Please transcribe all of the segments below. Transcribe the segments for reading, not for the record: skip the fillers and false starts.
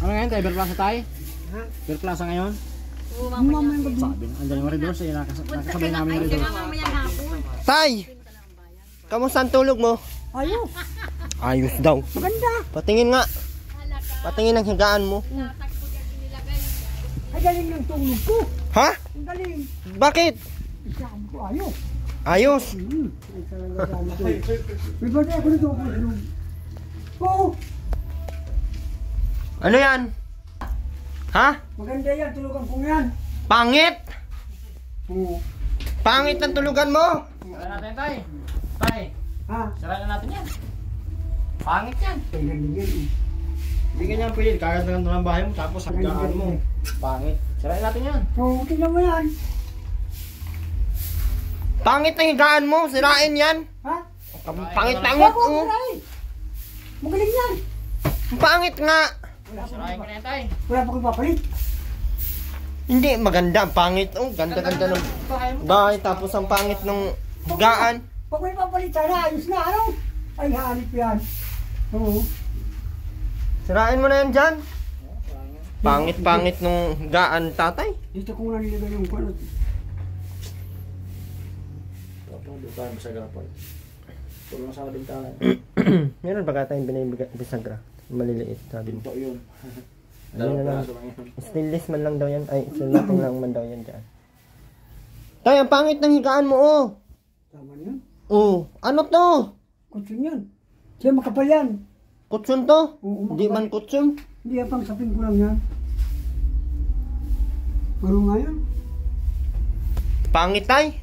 Ano ngayon tayo? Berplaza tayo? Ha? Berplaza ngayon? Oo, mamaya. Sabi na, andyan yung Maridor. Nakasabay namin yung Maridor. Mamayang hapon. Tay! Kamusta ang tulog mo? Ayos. Ayos daw. Maganda. Patingin nga. Patingin ang higaan mo. Ay, galing ng tulog ko. Ha? Ang galing. Bakit? Isang ko, ayos. Ayos. Ay, talaga dami ko. May bata ako nito ako tulog. Oo. Ano yan? Ha? Maganda yan, tulugan ko yan. Pangit? Oo. Pangit ang tulugan mo? Sarayan natin tayo. Tayo. Ha? Sarayan natin yan. Pangit yan. Ay, galing yan. Hindi ganyan pwede. Kagad na ng bahay mo tapos hanggaan mo. Pangit. Sarayan natin yan. Oo, tingnan mo yan. Pangit ang higaan mo? Sirain yan? Ha? Pangit-pangit. Oo, magaling. Magaling yan. Pangit nga. Sarayan ko na yan tayo. Wala pa kong papalit. Hindi, maganda. Pangit. Oh, ganda-ganda ng bahay. Tapos ang pangit ng higaan. Pag may papalit sana, ayos na, ano? Ay, hanip yan. Oo. Sirain mo na yan dyan. Pangit-pangit ng higaan, tatay. Dito ko na nilagay yung kwano. Doon tayo masagra po. Tulong sa bintana. Meron ba ka tayong binibisagra? Maliliit, sabi mo. Pinto yun. Ayun na lang. Piraso lang yun. Stainless man lang daw yan. Ay, stainless lang man daw yan dyan. Tay, ang pangit ng higaan mo, oh. Tama yan. Oh, ano to? Kutsun yan. Siya makapal yan. Kutsun to? Oo, Hindi man kutsun. Hindi yan pang sapin ko lang yan. Paro nga yan. Pangit, tay.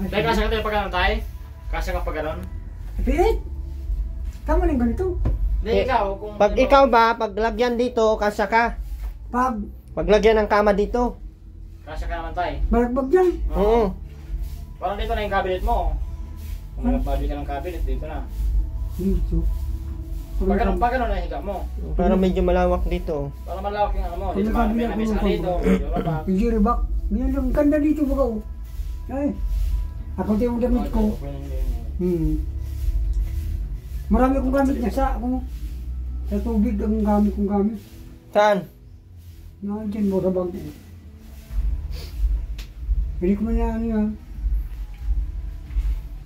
Tayo, kasya ka tayo pag ganon tayo? Kasya ka pag ganon? Pilit! Tama na yung ganito. Hindi, ikaw. Kung Pag ikaw ba, paglagyan dito, kasya ka. Pag Paglagyan ng kama dito. kasya ka naman tayo. balagbag yan. Oo. Parang dito na yung cabinet mo. Kung nagpabi ka ng cabinet, dito na. Dito. Pag ganon na higa mo. Para medyo malawak dito. Para malawak yung ano mo. Pag Dito pa, may nakabiyak nabisa mo, dito. Dito pa. Hindi rebak. Ganyan lang. Ganda dito baga. Ay. Ako tayo yung damit ko. Marami akong gamit niya sa ako. Sa tubig ang gamit kong gamit. Saan? Nandiyan mo sa bag. Pili ko man na ano yan.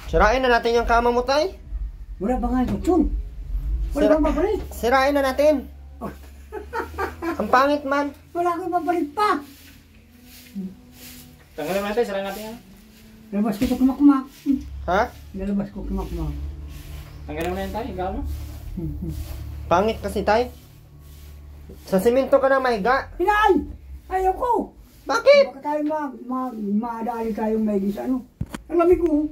Sirain na natin yung kama mo, tay. Wala pa nga ito. Tsun! Wala Sira- pang papalit. Sirain na natin. Ang pangit man. Wala akong papalit pa. Tanggalin mo natin, sarayin natin yan. Labas ko ito kumakmak. Ha? Nalabas ko kumakmak. Tanggalin mo na yan tayo, higa mo. Pangit kasi, tay. Sa simento ka na mahiga. Hinay! Ayaw ko! Bakit? Baka tayo maadali tayong may sa ano. Ang lamig ko.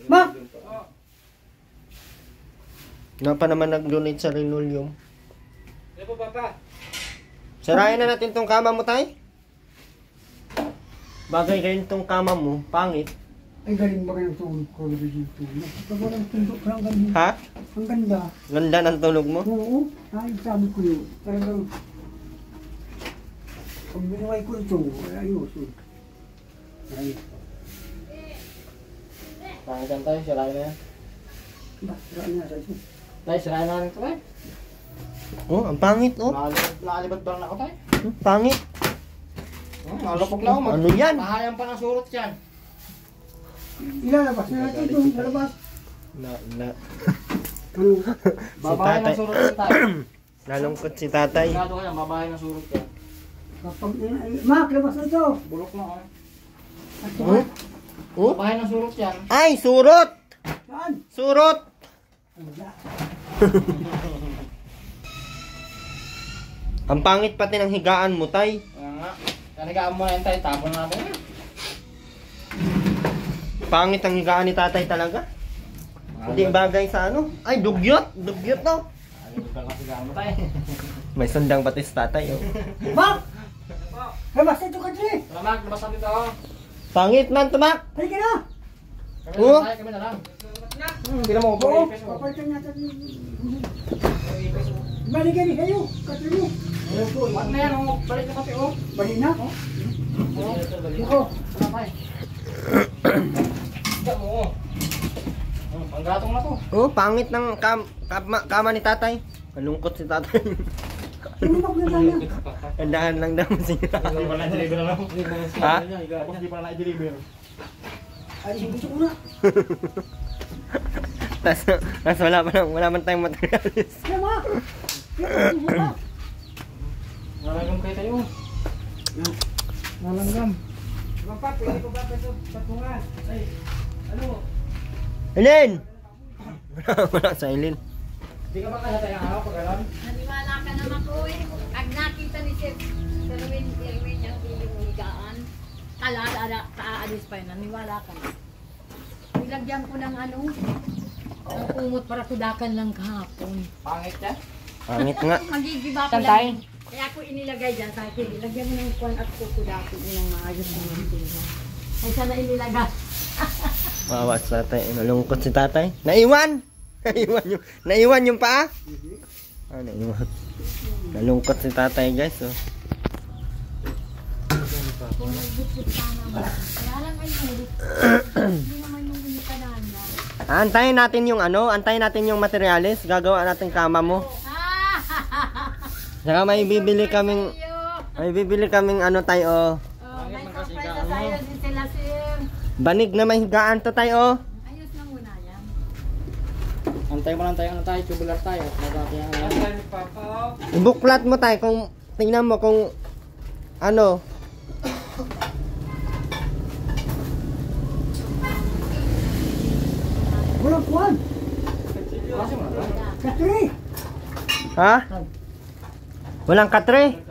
Ma! Na pa naman nag-donate sa linoleum. Ano po, Papa? Sirain na natin tong kama mo, tay. Bagay kayo tong kama mo. Pangit. Ay galing ba kayong tulog ko dito? Pag walang tulog ko, ang ganda. Ha? Ang ganda. Ganda ng tulog mo. Oo. Ay, sabi ko yun. Talagang pag binuhay ko ito, ayos. Ayos. Pangit yan tayo, sirayin na yan. Ba, saan na sa ito? Tayo, sirayin na rin ito tayo. Oh, ang pangit, oh. Nakalibad ba lang ako tayo? Pangit. Nalapok lang ako. Ano yan? Mahayang pa ng surot yan. Ilalabas na natin ito. Lalabas. Na. Ano? Babahay ng tatay. surot yan tayo. Nalungkot si tatay. Sigado ka yan, babahay ng surot yan. Kapag, Mak, labas na ito. Bulok na ako. At Oh? Oh? Babahay ng surot yan. Ay, surot! saan? Surot! Wala. Ang pangit pati ng higaan mo, tay. Kaya nga. Kanigaan mo na yan tayo, tapon natin yan. Pangit ang higaan ni tatay talaga. Hindi bagay sa ano. Ay, dugyot! Dugyot, no? Nalibad lang kasi gaan mo tayo. May sundang pati sa tatay, oh. Mak! Labas na ito ka dyan. Salamat, labas natin ito. Pangit man, tumak! Halika na. Kami Oh? na tayo, kami na lang. Hindi na mo ko Oo, ipis mo. papalitan natin. Balik ka rin kayo. Katlo mo. Wag na yan, oh. Balik na kape, oh. Balik na. Oh. Iko. Wala tayo. Higa mo, oh. Ang gatong na to. Oh, pangit ng kama ni tatay. Malungkot si tatay. Tumulog na sana. Kandahan lang daw siya. Hindi pa na-deliver na lang. Ha? Tapos hindi pa na na-deliver. Ay, gusto ko na. Tas wala man tayong materialis. Kaya mga. Nalanggam kayo tayo. Nalanggam. Papa, pwede ko ba ito patungan? Ay, ano? Eileen! Wala sa Eileen. Hindi ka ba kaya tayo araw pag alam? Naniwala ka naman ko eh. Pag nakita ni Sir Erwin yung iling higaan, kaalis pa yun. Naniwala ka na. Nilagyan ko ng ano, ng kumot para kudakan lang kahapon. Pangit yan? Pangit nga. Magigiba ko Tantay? lang. Kaya ako inilagay dyan sa akin. Ilagyan mo ng kuwan at kukudakin mo ng maayos na mga. Ay sana inilagay. Wawa si tatay. Nalungkot si tatay. Naiwan! Naiwan yung paa? Ah, naiwan. Nalungkot si tatay guys. Oh. Kung nagbukod ka naman. Kaya lang ay ulit. Hindi naman yung inikanan niya. Antayin natin yung antayin natin yung materialis. Gagawa natin kama mo. Saka may bibili kaming tayo. Oh, may surprise sa'yo din sila, Sir. Banig na may higaan to tayo. Ayos na muna yan. Antay mo lang tayo, tubular tayo. Magkakaya nga yan. Ibuklat mo tayo kung tingnan mo kung ano. Walang kuwan. Katri. Ha? Walang katre?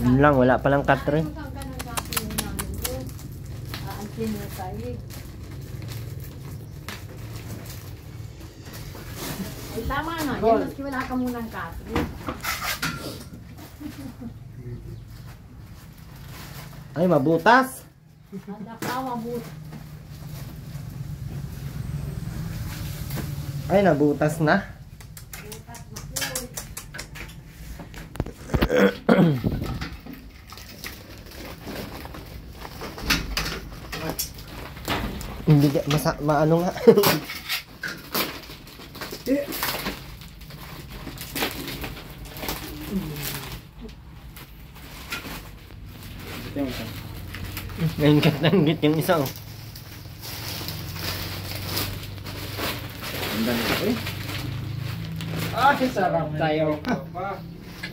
Yun lang, wala palang katre. Saan ka nang gapin mo namin ko? Aantin mo sa'yo. Ay, tama na. Yan, maski wala ka munang kasi. Ay, mabutas. Handa ka, mabut. Ay, nabutas na. Hindi ka, maano nga. Nanggit yung isa oh. Ang dami ko eh. Ah, sarap tayo.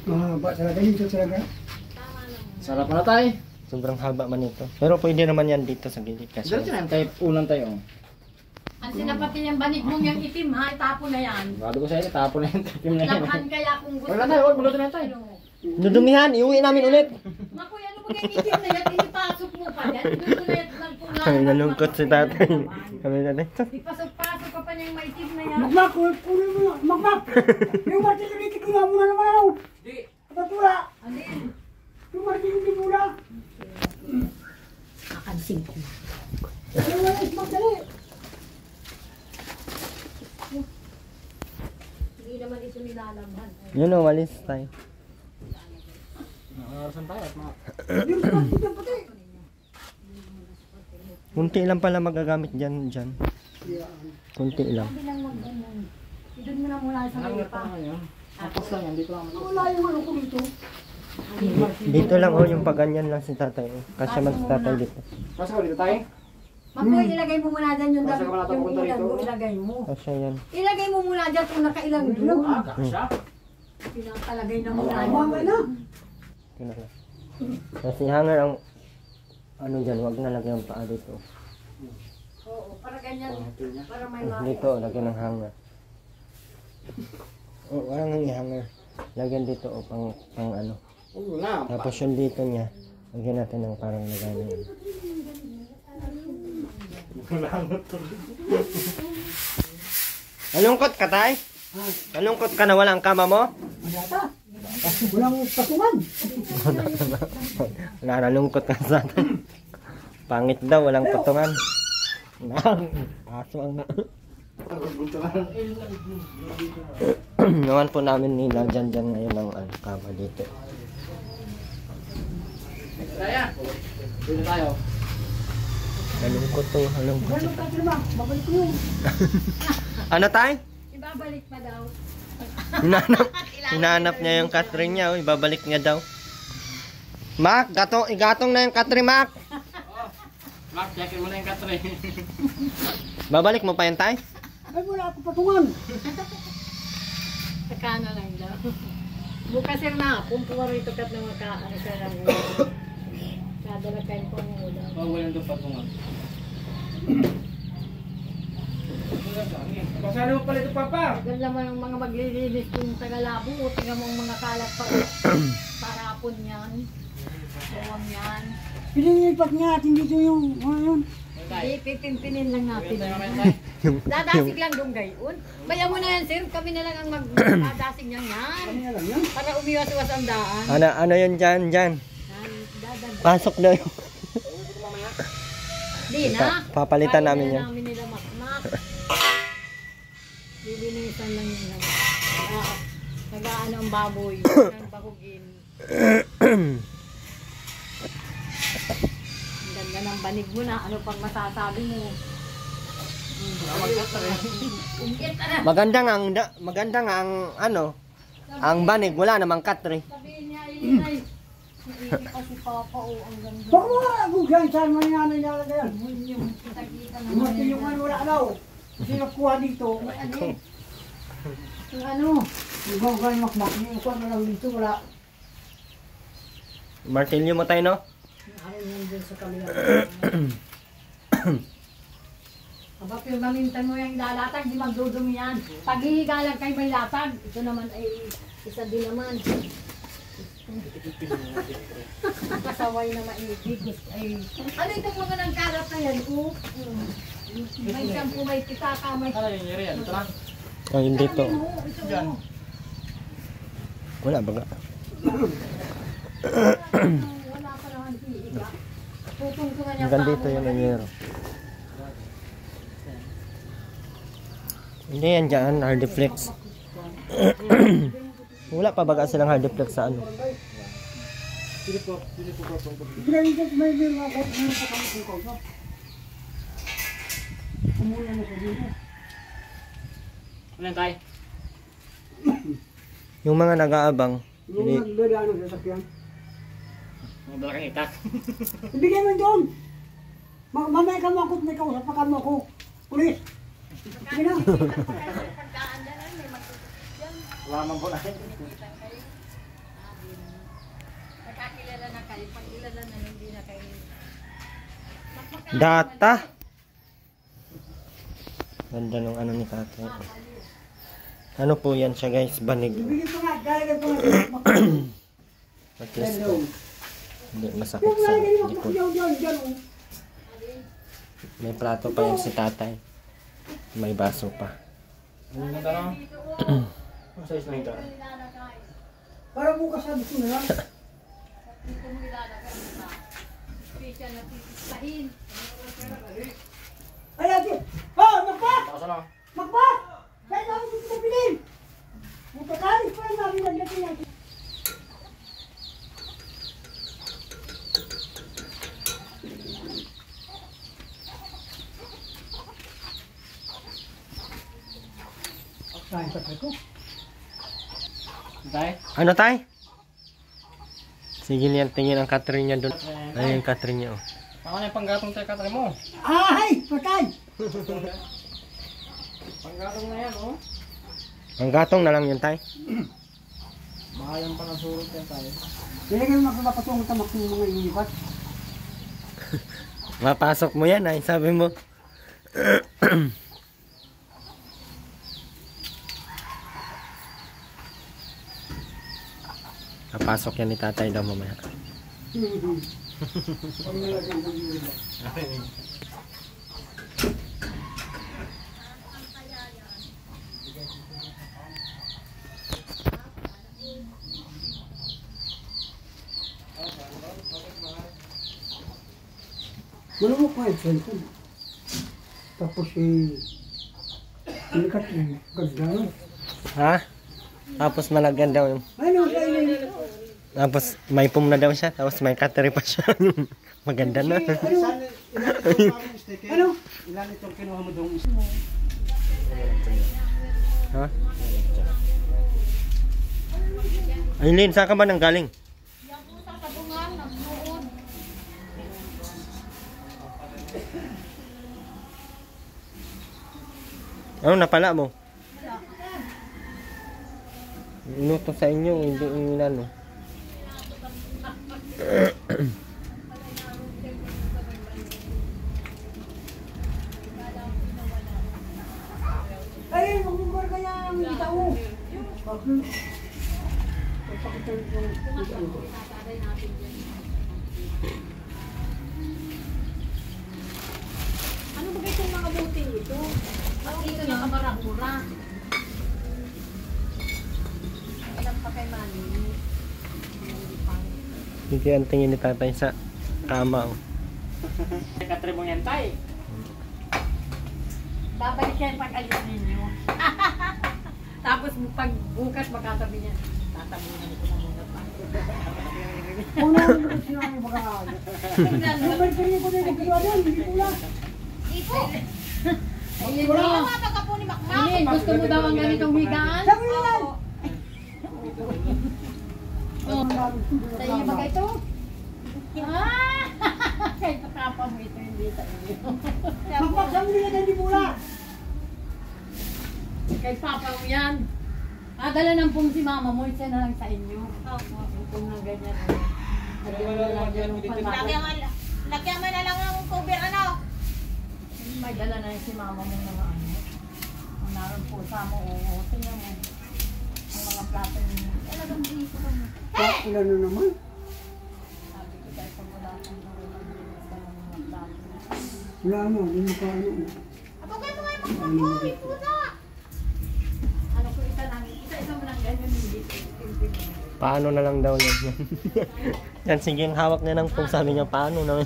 Mahaba talaga dito talaga. Sarap na tayo. Sobrang haba man ito. Pero pwede naman yan dito sa gilid kasi. Diyan na tayo, unan tayo. Ang sinapati niyang banig mong yung itim ha, itapo na yan. Bago ko sa inyo, tapo na yung takim na yan. Labahan kaya kung gusto. Wala tayo, huwag na tayo. Dudumihan, iuwi namin ulit. Maku, ano mo yung itim na yan, inipasok mo pa yan. Doon ko na yan lang kung Ay, nalungkot si tatay. Kami tatay. Ipasok-pasok ka pa niyang maitim na yan. Magmak, kunin mo na. Magmak. Yung martilyo ko na muna naman ako. Di. Patula. Alin? Yung martilyo ko na. Kakansing ko. Ano wala ismak dali. Hindi naman ito nilalabhan. Yun o, walis tayo. Nakarasan tayo at mga... Yung ismak dito pati. Kunti lang pala magagamit dyan. Kunti lang. Sabi lang mag-ganyan. Doon mo na muna sa Ang mga pa. pa ngayon. Tapos lang yan, dito lang. Wala yung ano ko dito. Dito lang oh, yung paganyan lang si tatay. Oh. Kasi man si tatay dito. Pasok ko dito tayo. Makoy, ilagay mo muna dyan yung Pasok ka na yung pupunta ulan rito. mo, ilagay mo. Kasi yan. Ilagay mo muna dyan kung nakailang doon. Ah, kasha. Pinakalagay na muna. Mamay na. Ito na lang. Kasi hanger ang ano dyan, wag na lagyan ang paa dito. Oo, para ganyan. Para may Dito, lagyan ng hanger. Oh, walang ng hanger. Lagyan dito oh, pang ano. Wala. Tapos yung dito niya, lagyan natin ng parang lagyan yun. Nalungkot ka, tay? Nalungkot ka na walang kama mo? Magata. Walang patungan. Nalungkot ka sa atin. Pangit daw, walang patungan. Aso ang na. Naman po namin nila dyan ngayon ng kama dito. Kaya. Dito tayo. Nalungkot to, nalungkot. Ganun ka sila, babalik ko yun. Ano tay? Ibabalik pa daw. Hinahanap niya yung Catherine niya, oh. Ibabalik niya daw. Mac, igatong na yung Catherine, Mac. Mark, yakin mo na yung katre. Babalik mo pa yan tay? Ay, wala ako patungan. Sakana lang daw. Bukas sir na, pumpuwa rito kat na ano siya lang. Kadala kayo po ng ulam. Walang doon patungan. Pasali mo pala ito, Papa. Tagal naman ang mga maglilinis kung tagalabo. Tingnan mo ang mga kalat pa. Parapon yan. Suwang yan. Pinilipat niya natin dito yung mga yun. Hindi, pipimpinin lang natin. Dadasig lang doon gayon. Bayan mo na yan sir, kami na lang ang magdadasig niyan yan. Kami na lang yan. Para umiwas-iwas ang daan. Ano yun dyan? Pasok daw yung... Di na. Papalitan Kaya namin na yan. namin nila makmak. Lilinisan lang yun. Nag-aano ang baboy. Ang bahugin. Ang ganda ng banig mo na. Ano pang masasabi mo? Maganda nga ang ang banig, wala namang Catherine. Sabihin niya, Inay. Naisip pa si Papa o ang ganda. Baka mga agugyan, saan mo yung nanay nalagay yan? Yung kita na Umati yung ano, wala daw. Kasi nakuha dito. Yung ano? Yung gawin makmak, yung kuha na lang dito, wala. Martilyo mo tayo, no? Ano yan dun sa kabila. Aba, pero mamintan mo yung lalatag, di magdudumi yan. Pag hihiga lang kayo may latag, ito naman ay isa din naman. Kasaway na maibig. Ay, ano itong mga nang karat na yan? May shampoo, may pitaka, may... Ano yung yari yan? Ito lang. Oh, hindi to. Ito mo. Wala baga. Wala pa naman hihiga. Tutungtungan niya Hanggang dito yung nangyero. Hindi yan dyan, hardiflex. Wala pa baga silang hardiflex sa ano. Pinalipat may mga ako, ano pa kami kung kausa. Kumula na sa dito. Ano yan, Tay? Yung mga nag-aabang, Yung nagdadaan ng sasakyan. Mga dalakang itak. Ibigay mo doon. Mamaya ka mo ako, may kausap pa ka mo ako. Pulis. Sige na. Pagkaan dyan, may matutup yan. Wala man po na. Nakakilala na kayo. Pag kilala na, hindi na kayo. data. Ganda nung ano ni tatay. Ano po yan siya guys, banig. Ibigay ko nga, gagawin ko nga. At least po, hindi masakit Yung sa gagawin mo, likod. dyan. May plato pa yan si tatay. May baso pa. Ano yung tanong? Ang size na ito? Para bukas sabi ko na lang. Dito mo ilalagay sa special na titisahin. Ay, ate. Oh, magpat! Takas ano? Magpat! Kaya namin dito na pilin. Magpakalis pa lang namin nagdating natin. Saan sa ko? Tay? Ano tay? Sige niyan, tingin ang Catherine niya doon. Ayun yung Catherine niya oh. Ako na yung panggatong tayo katry mo. Ay! Patay! Panggatong na yan, oh. Ang gatong na lang yun tay. Mahayang pa ng surot yan tayo. Nilagay mo magpapatungo tamak ng mga ilipat. Mapasok mo yan ay, sabi mo. Papasok yan ni tatay daw mamaya. Malumok pa yung cellphone. Tapos ilikat yung ganda. Ha? Tapos malagyan daw yung... Ay, no, ay, Tapos may pum na daw siya, tapos may Catherine pa siya. Maganda na. ano, Ano? Ilan itong kinuha mo doon? Ha? Aileen, saan ka ba nang galing? Yan po sa tabungan, nagsuod. Ano napala mo? Inuto sa inyo, hindi inano. Ay, magmumor kaya ang tao. Ano ba itong mga buting ito? At dito yung kamarangura. Ilang pa kay Manny. Hindi ang tingin ni tatay sa kama. Oh. Katre mo yan tay. Babalik yan pag alis ninyo. Tapos pag bukas magkatabi niya. Tatabunan ko na muna pa. Una ang mga sinabi baka. Ang balik ko na yung kagawa doon, hindi pula. Ito! Ayun na. Ayun, gusto mo daw ang ganitong higaan? Sabi nyo lang! Oh, sa iyo ba ito? Ah! Kaya kapapa mo ito, hindi sa iyo. Magpaksabi nila na hindi pula. Kay papa mo yan. Dala ng pong si mama mo, isa na lang sa inyo. Kung na ganyan. Lagyan mo na lang yan ng panlaki. Lagyan mo na lang ang cover, ano? May dala na si mama mo ng ano. Ang naroon po sa mo, oo. Tingnan mo. Ang mga plato niyo. Talagang dito ka mo. Ilan na naman? Sabi ko tayo pag wala kang marunong linis ka ng mga plato. Wala mo, hindi mo ka ano. Abagay mo kayo magpapuri, puta! Ano ko isa mo lang ganyan, hindi. Paano na lang daw yan? Yan, sige, yung hawak niya ng pong sabi niya, paano naman?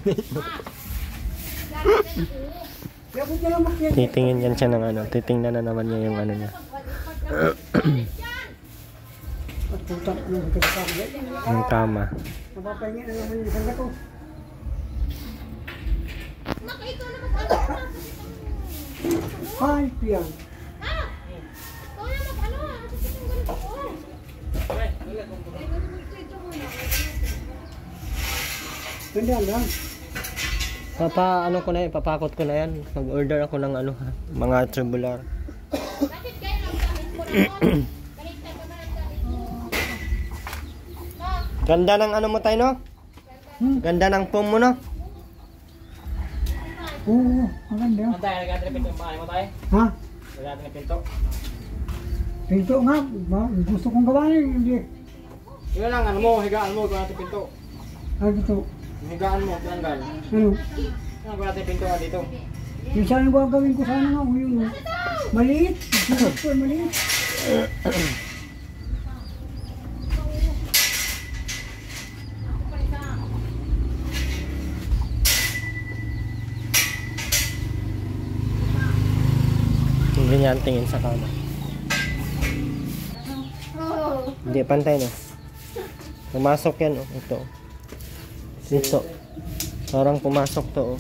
Kaya kung lang makiyan. Titingin yan siya ng ano, titingnan na naman niya yung ano niya. At putak na ang kagkakagay. Yung kama. Napapahingin na naman yung isang gato. Ikaw na mag-ano? Ay, piyang. Ha? Ikaw na mag-ano? Ano sa itong ganito? Ganda lang. Ano ko na yan, papakot ko na yan. Mag-order ako ng ano, mga tubular. Bakit kayo nagkamit ko na nun? Baliktad ka ba ng gamit mo? Ganda ng ano mo tayo, no? Ganda ng pom mo, no? Oo, maganda. Tay, nagkatre pinto yung bahay mo tay. Ha? Nagkatre ng pinto. Pinto nga, gusto kong gawain, hindi. Yun lang, ano mo, higaan mo, kung natin pinto. Ay, dito. Yung higaan mo, tinanggal. Ano? Yan, kung natin pinto nga dito. Yung sana gagawin ko sana nga, yun. Maliit. Gusto ko maliit. Hindi niya ang tingin sa kama. Hindi, pantay na. Pumasok yan, oh. Ito. Dito. Parang pumasok to, oh.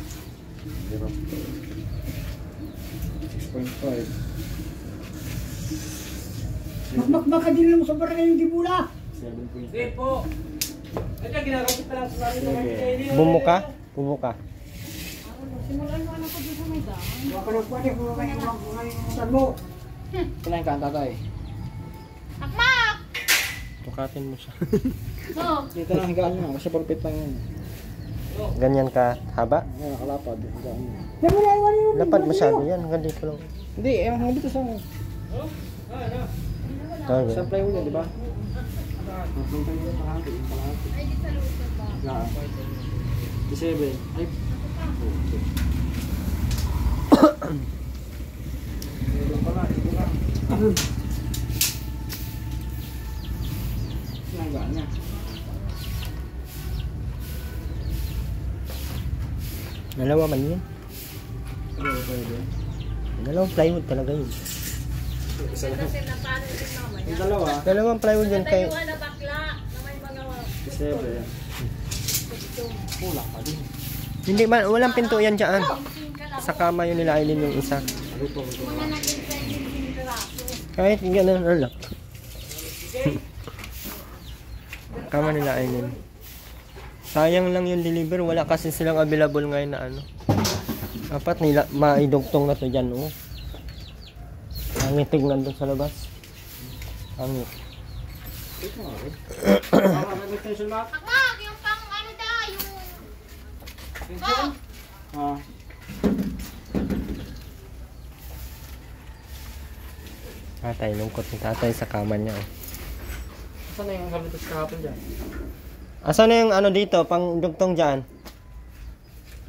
6.5. Baka din lang sa barangay yung dibula. 7.5. Hindi po. Ito, ginagawa pa lang sa namin. Bumuka? Bumuka. Simulan mo anak ko dito may daan. Baka nagpwede kung kayo mga mo. Kinain ka, tatay. Akmak! Tukatin mo siya. So, Dito lang higaan nyo, kasi perfect lang yan. Ganyan ka haba? Yan, nakalapad. Higaan nyo. Yan mo na iwan yun. Lapad masyado yan. Hanggang dito lang. Hindi, yung hanggang dito sa... Okay. Sa plywood yan, di ba? Yung palahati, yung palahati. Ay, di sa loob ba? Yan. 17. Ay. Meron pala, ito lang. Higaan niya. Dalawa man yun. Pwede. Dalawang plywood talaga yun. Kasi napano yung mama niya. Yung dalawa, Dalawang plywood yun kay... Tayuan na bakla na may mga 17. Kulang pa din. Hindi man, walang pinto yan dyan. Sa kama yun nila Aileen yung isa. Mga naging 17 piraso. Kahit gano'n lang. Kama nila Aileen. Sayang lang yung deliver. Wala kasi silang available ngayon na ano. Dapat nila maidugtong na to dyan. Oh. Ang tignan doon sa labas. Ang Akmak, yung pang ano da, yung... Oh, tatay, lungkot ni tatay sa kama niya. Oh. Saan na yung gamitos kahapon dyan? Asan na yung ano dito, pang dugtong dyan?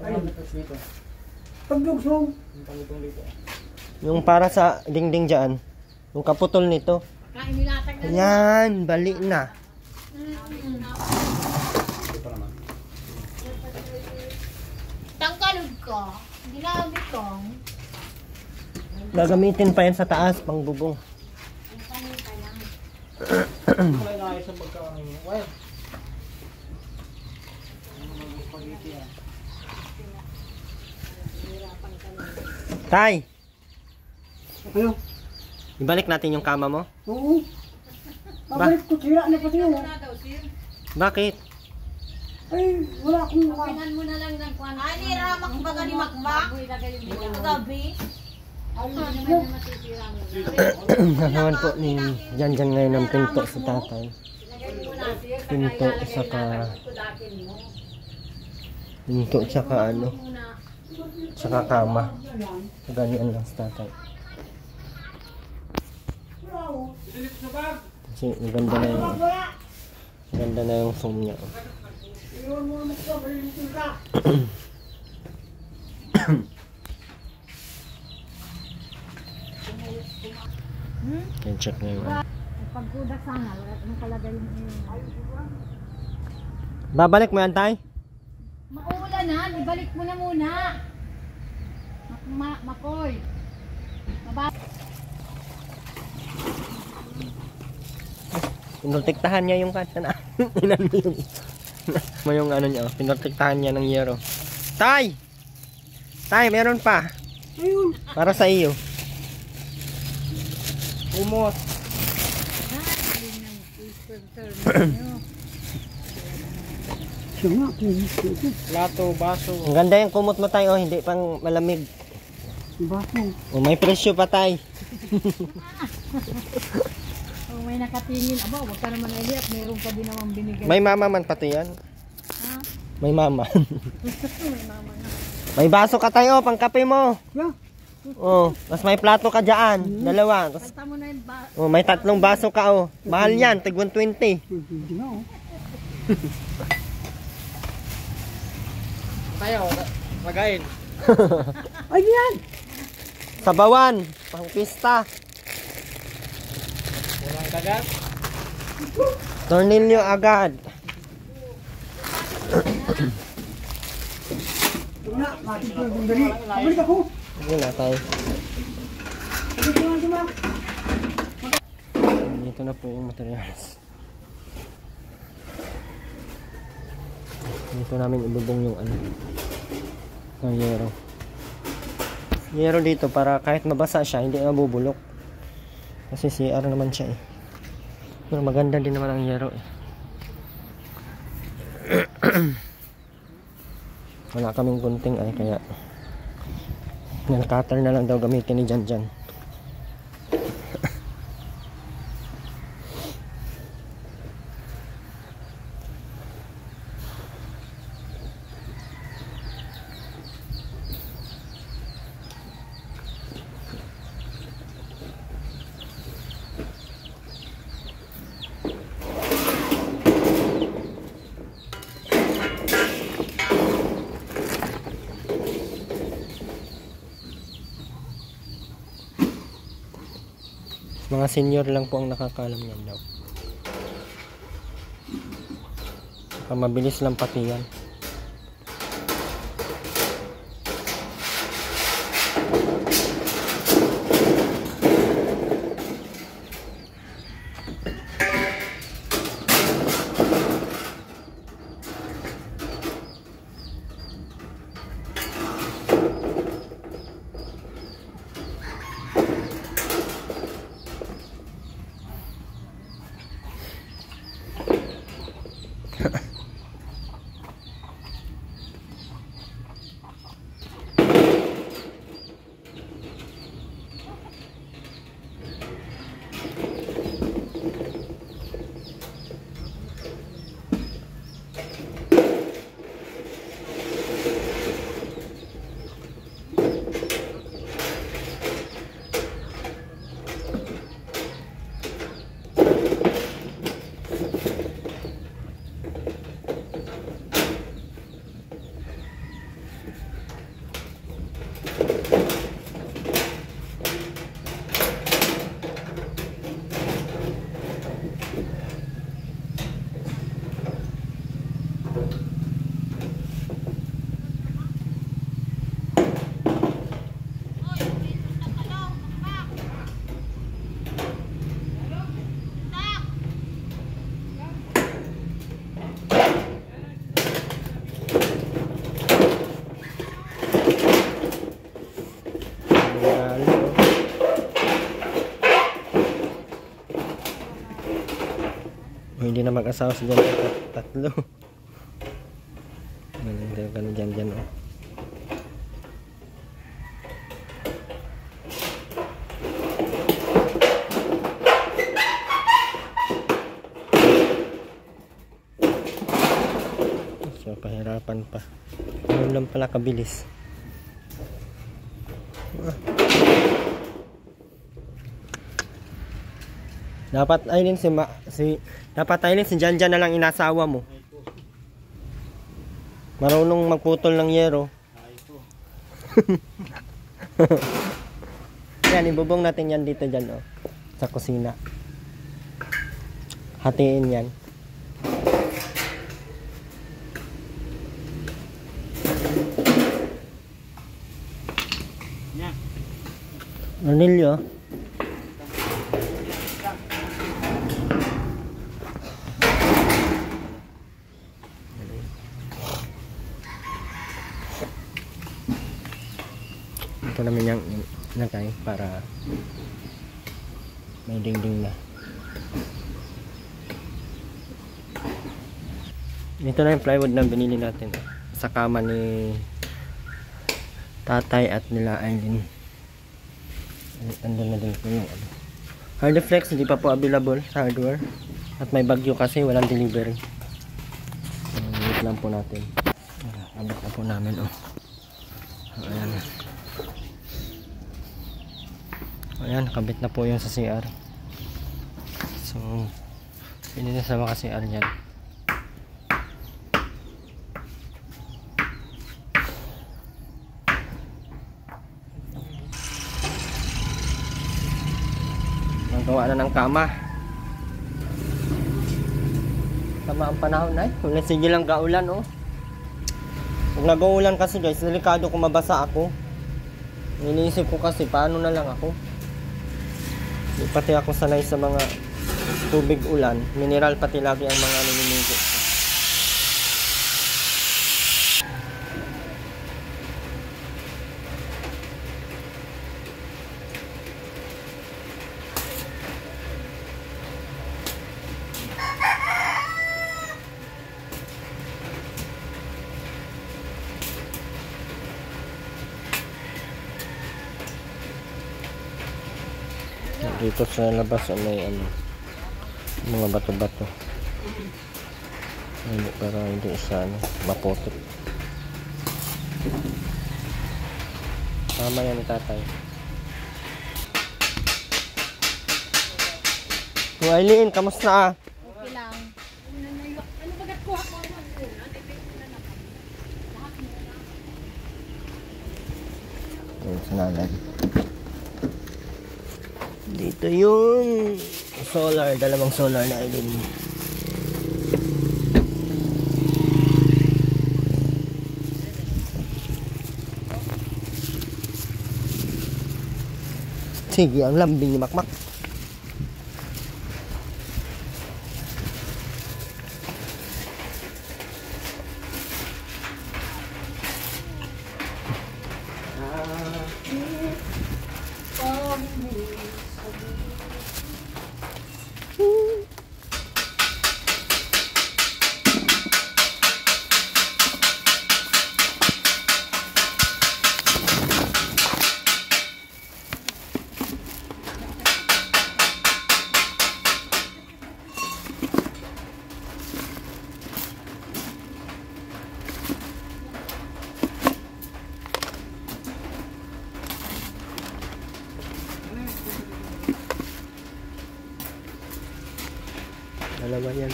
Ang gamitos dito. Pagdugsong. Yung pangitong dito. Yung para sa dingding dyan. Yung kaputol nito. Kain nilatag na. Ayan, bali na. Ito naman. tangkalod ko. Ginamit ko. Gagamitin pa yan sa taas, pang bubong. Kulay na ayos ang pagkain. Well. Tay, Ano? ibalik natin yung kama mo. Oo. Babalik ko, sira na pati yun. Na daw, sir. Bakit? Ay, wala akong Pinan mo na lang ng kwan. Ani, ramak ba ka ni Makmak? Baboy lagay yung bilang. Gabi. Hindi naman yung matitira mo. Nanawan po ni Jan ngayon ng pinto sa tatay. Lagay mo na, sir. Pinto, Ilalagay saka na kudakin mo. pinto, saka ano, Muna. saka kama. Ganyan lang sa tatay. Kasi maganda na yung, maganda na yung foam niya. Oh. Okay, check na yun. Pagkudak sana, wala nang kalagay yung Babalik mo yan, tay? Maulan na, ibalik mo na muna. Makoy. Pinurtiktahan niya yung kanta na. Inan mo yung mo yung ano niya. Oh. Pinurtiktahan niya ng yero. Tay! Tay, meron pa. Ayun. Para sa iyo. Umot. Siya nga, Plato, baso. Ang ganda yung kumot mo tayo. Hindi pang malamig. baso. Oh, may presyo pa tay. Kung may nakatingin, aba, wag ka naman aliat, meron ka din naman binigay. May mama man pati yan. Ha? May mama. May mama na. May baso ka tayo, pang kape mo. Yeah. Oh, tapos may plato ka dyan. Dalawa. Tapos, Kanta mo na yung oh, may 3 baso ka. Oh. Mahal yan, tig 120. Hindi na, oh. Tayo, lagayin. Ay, yan! Sabawan, pang pista. Walang kagat. Tornilyo agad. Wala, mati ko yung dali. Babalik ako. Sige na tayo. Babalik ko lang sila. Dito na po yung materials. Dito namin ibubong yung ano. Yung yero. Yero dito para kahit mabasa siya, hindi mabubulok. Kasi CR naman siya eh. Pero maganda din naman ang yero eh. Wala kaming gunting ay kaya nail cutter na lang daw gamitin ni Jan. Mga senior lang po ang nakakalam yan daw. Saka mabilis lang pati yan. Hindi na mag-asawa si Jan. Tatlo. Hindi ka na Jan oh. So, pahirapan pa. Ano lang pala kabilis. Dapat Aileen si Jan na lang inasawa mo. Marunong magputol ng yero. Yan, ibubong natin yan dito dyan, oh. Sa kusina. Hatiin yan. Anilyo. Ito namin yung nakay para may dingding na. Ito na yung plywood na binili natin sa kama ni tatay at nila Aileen. Andun na din po yung Hardflex, hindi pa po available sa hardware. At may bagyo kasi walang delivery. Wait lang po natin. Abot na po namin, oh. Ayan. Ayan, kabit na po yung sa CR. So, pinili sa mga CR yan. Gawa na ng kama. Tama ang panahon ay. Kung sige lang kaulan, oh. Kung nag-uulan kasi guys, delikado kung mabasa ako. Iniisip ko kasi paano na lang ako. Di pati ako sanay sa mga tubig ulan. Mineral pati lagi ang mga nililigo ko. Dito sa labas may mga bato-bato. Para hindi siya maputik. Tama yan ni tatay. So Aileen, kamusta? Okay lang. Ano bagat ko ako? Ayun, sinalan. Dito yung solar, dalawang solar na Aileen. Sige, ang lambing ni Makmak. Dalawa yan.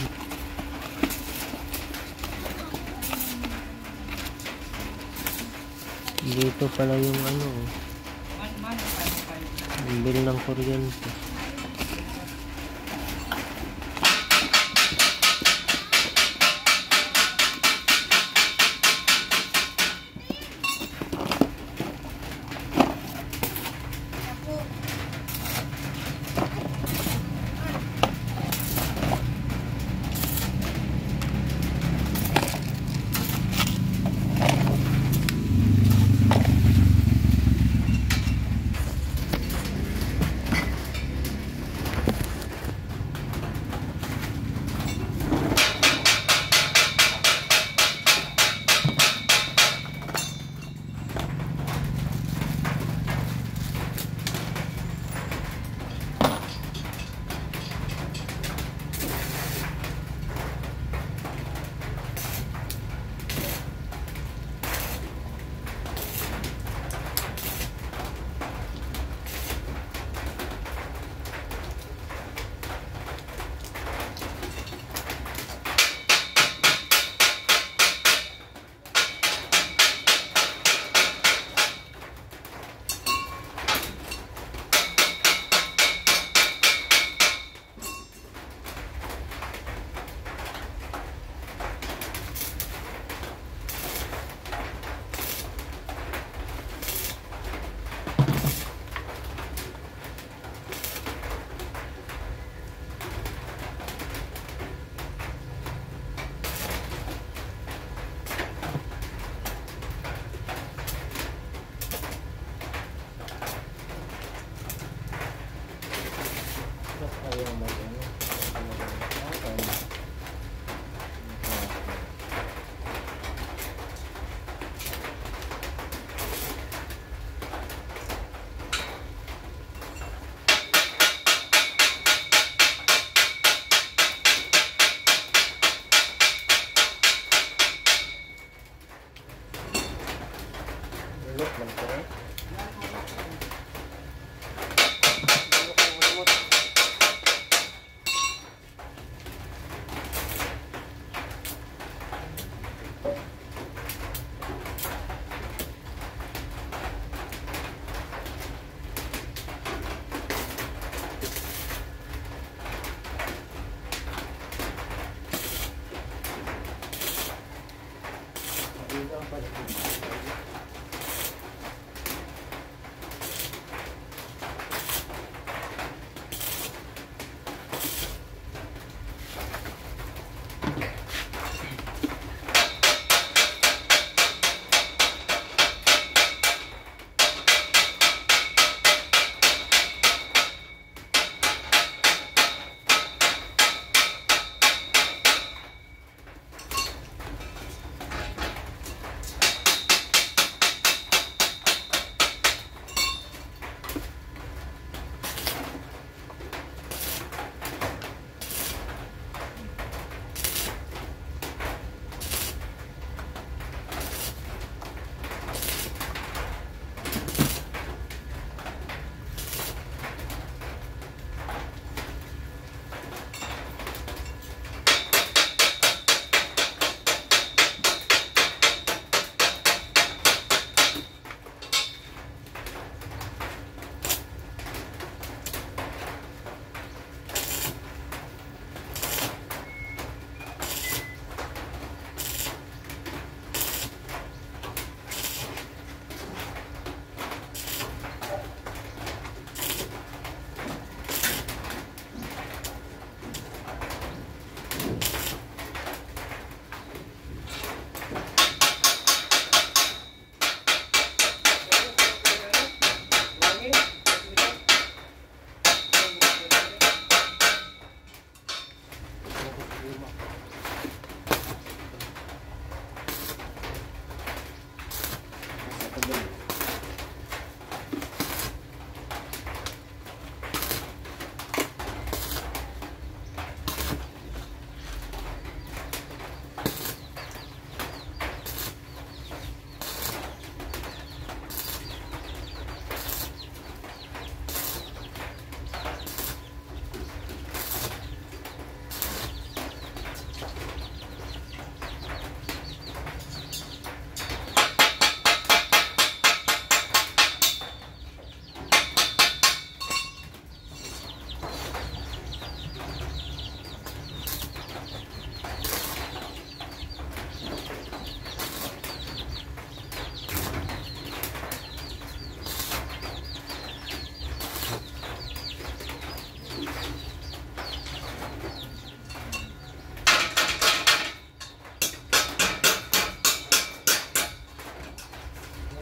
Dito pala yung yung bill ng kuryente. yung mag-ano. Okay. Look lang po.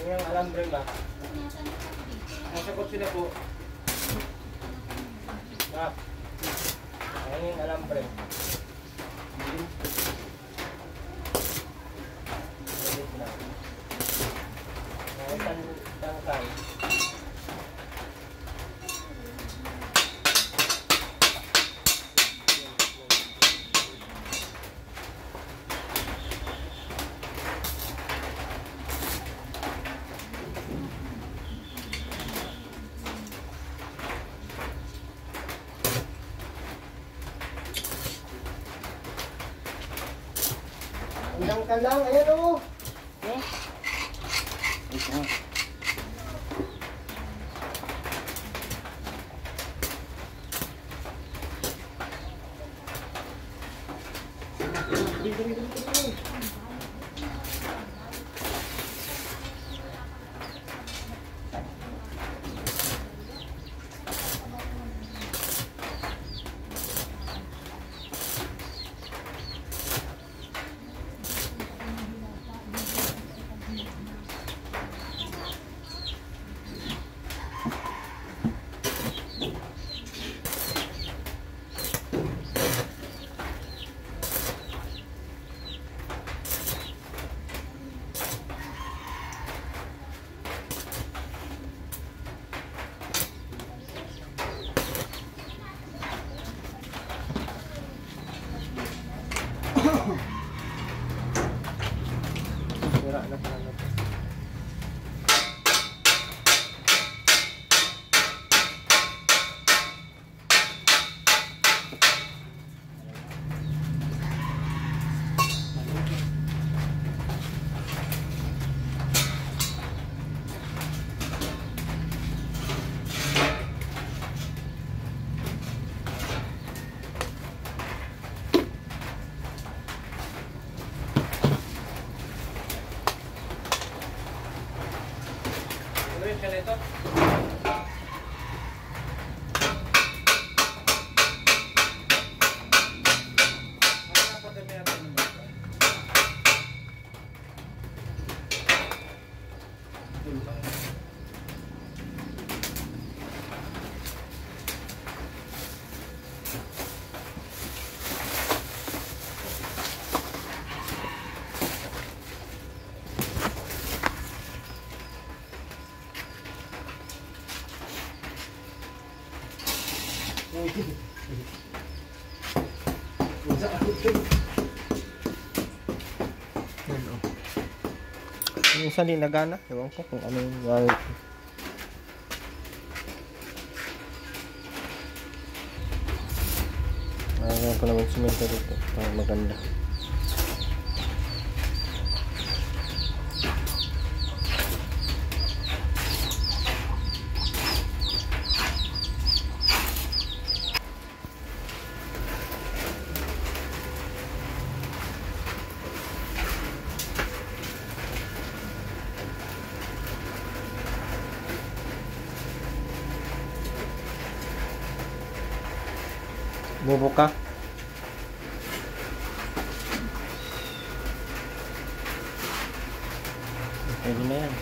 Yung alambre ba? Nasa kotse na po. Ah. Ayan yung alambre. Ayan tangkay. Ilang ka lang, ayan o. Eh? Ito. Yan, oh. Yung isa din nagana. Ewan ko kung ano yung wallet. Ayaw ko naman simento dito. Para maganda. Bobo ka? Pwede na yan.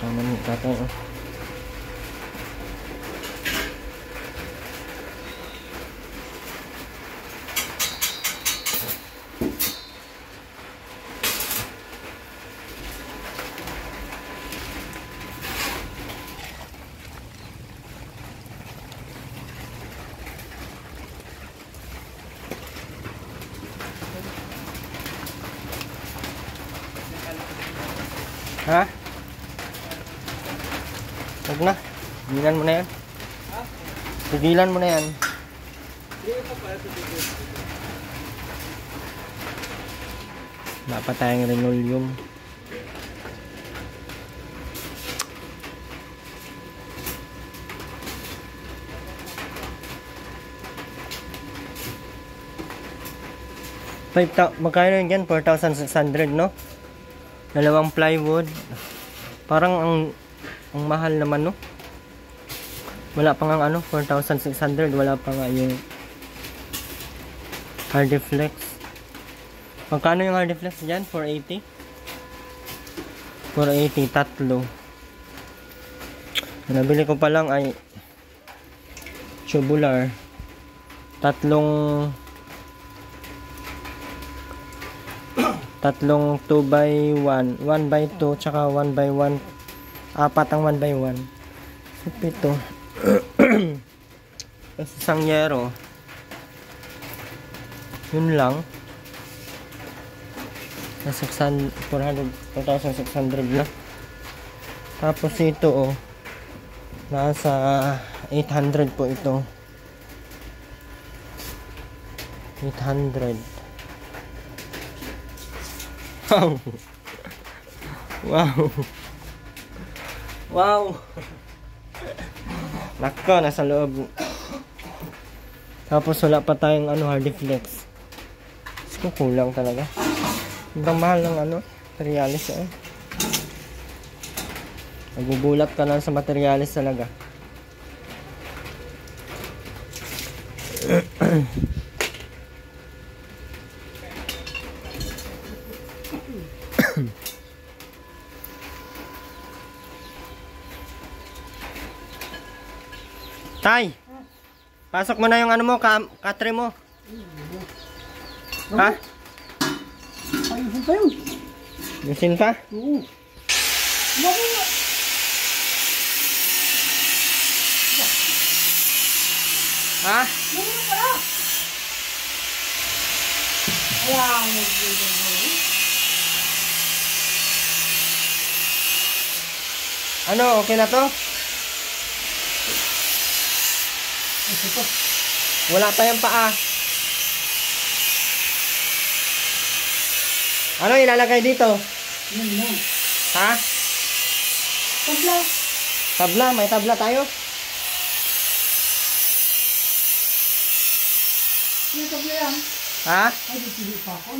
Tama mo tatay, oh. Ha? Huwag na. Tigilan mo na yan. Tigilan mo na yan. Wala pa tayong linoleum. Magkano yun dyan? 4,600, no? Dalawang plywood. Parang ang mahal naman, no? Wala pa nga ano, 4,600. Wala pa nga yung Hardiflex. Magkano yung Hardiflex dyan? 480? 480, tatlo. Nabili ko pa lang ay tubular. Tatlong 2x1, 1x2, tsaka 1x1. Apat ang 1x1. Ito. Isang yero. Yun lang. Nasa 4,600 na. Tapos ito, oh. Nasa 800 po ito. 800. Wow. Wow. Wow. Nako, nasa loob. Tapos wala pa tayong ano, Hardiflex. So, kulang talaga. Sobrang mahal ng ano, materialis eh. Nagugulat ka na sa materialis talaga. Tay, pasok mo na yung ano mo, katre mo. Ha? Ayusin pa yun. Yusin pa? Oo. Ha? Ano, okay na to? Wala pa yung paa. Ano ilalagay dito? Ha? Tabla. Tabla, may tabla tayo. May tabla yan. Ha? Ay, di pa ako.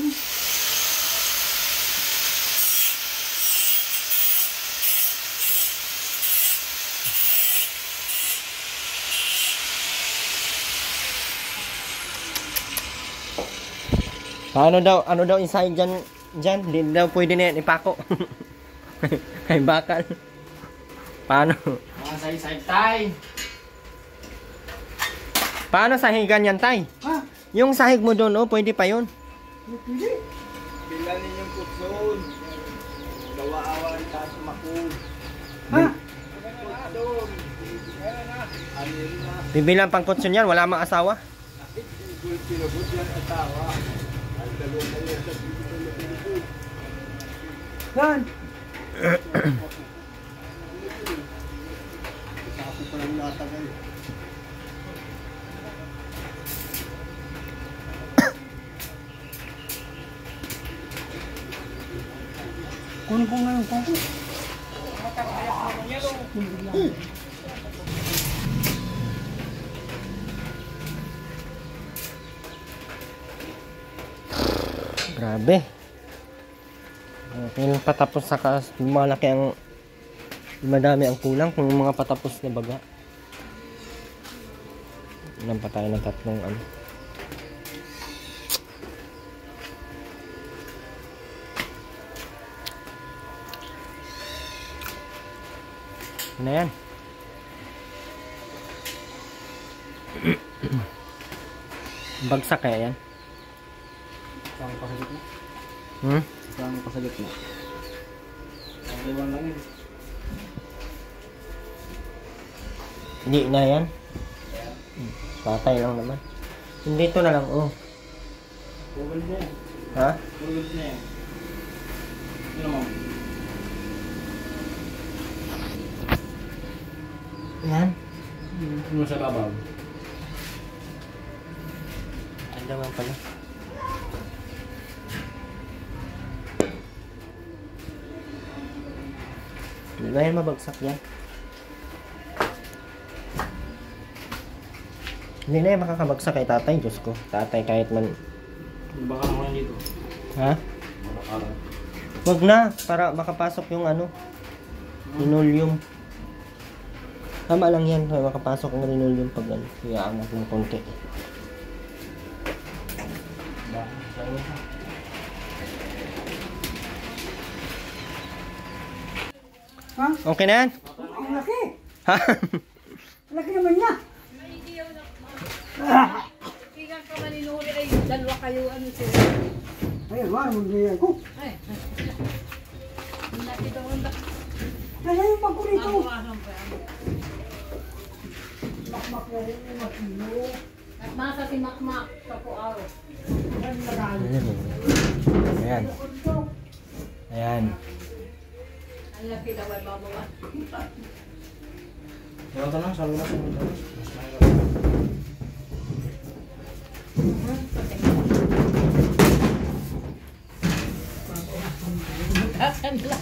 Ano daw inside dyan? Hindi daw pwede na yan ipako. Ay bakal. Paano? Mga say-say tay. Paano sahigan yan, tay? Ha? Yung sahig mo doon, oh, pwede pa yun. Pwede. Bilanin yung putson. Gawa-awan, taas makul. Ha? Doon. Bibilang pang kutsyon yan, wala mang asawa. Yan. Kunin ko ngayon ko. Grabe. Okay lang patapos sa malaki ang madami ang kulang kung mga patapos na baga. Ilan pa tayo ng tatlong ano. Ano yan? Bagsak kaya yan? Saan pa sa gitna? Hmm? Saan pa sa gitna? Ang iwan lang yun. Hindi na yan? Patay lang naman. Hindi ito na lang, oh. Google na yan. Ha? Google na yan. Yun naman. Yan? Ano sa babaw? Ang naman pala. Hindi na yan mabagsak yan. Hindi na yan makakabagsak kay tatay, Diyos ko. Tatay kahit man... Baka naman dito. Ha? Baka. Wag na, para makapasok yung ano, linoleum. Tama lang yan, para makapasok yung linoleum pag ano, hiyaan natin ng konti. Ha? Okay na yan? Ang laki. Ha? Ang laki naman niya. Ikan ka maninuri ay dalawa kayo ano sila. Ayun, mag-iyan ko. Ay. Nakita ko na. Ano yung pag ko nito? Mahawakan pa yan. Makmak na rin yung makino. At masa si Makmak sa puaw. Yan lagay. Ayan. Ayan. Ang laki daw ay babawa. Wala ka lang, salo na sa mga. Mas mahirap.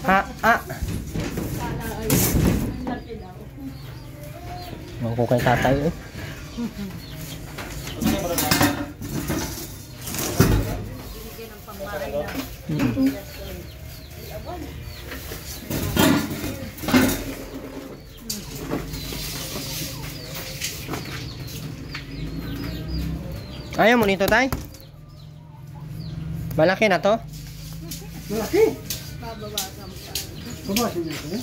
Ha? Ah! Sana ay ang laki daw. Huwag ko kay tatay eh. Binigyan ng pambahay na. Ayaw mo nito, tay? Malaki na to? Malaki. Babawasan pa. Babasin niyo ito.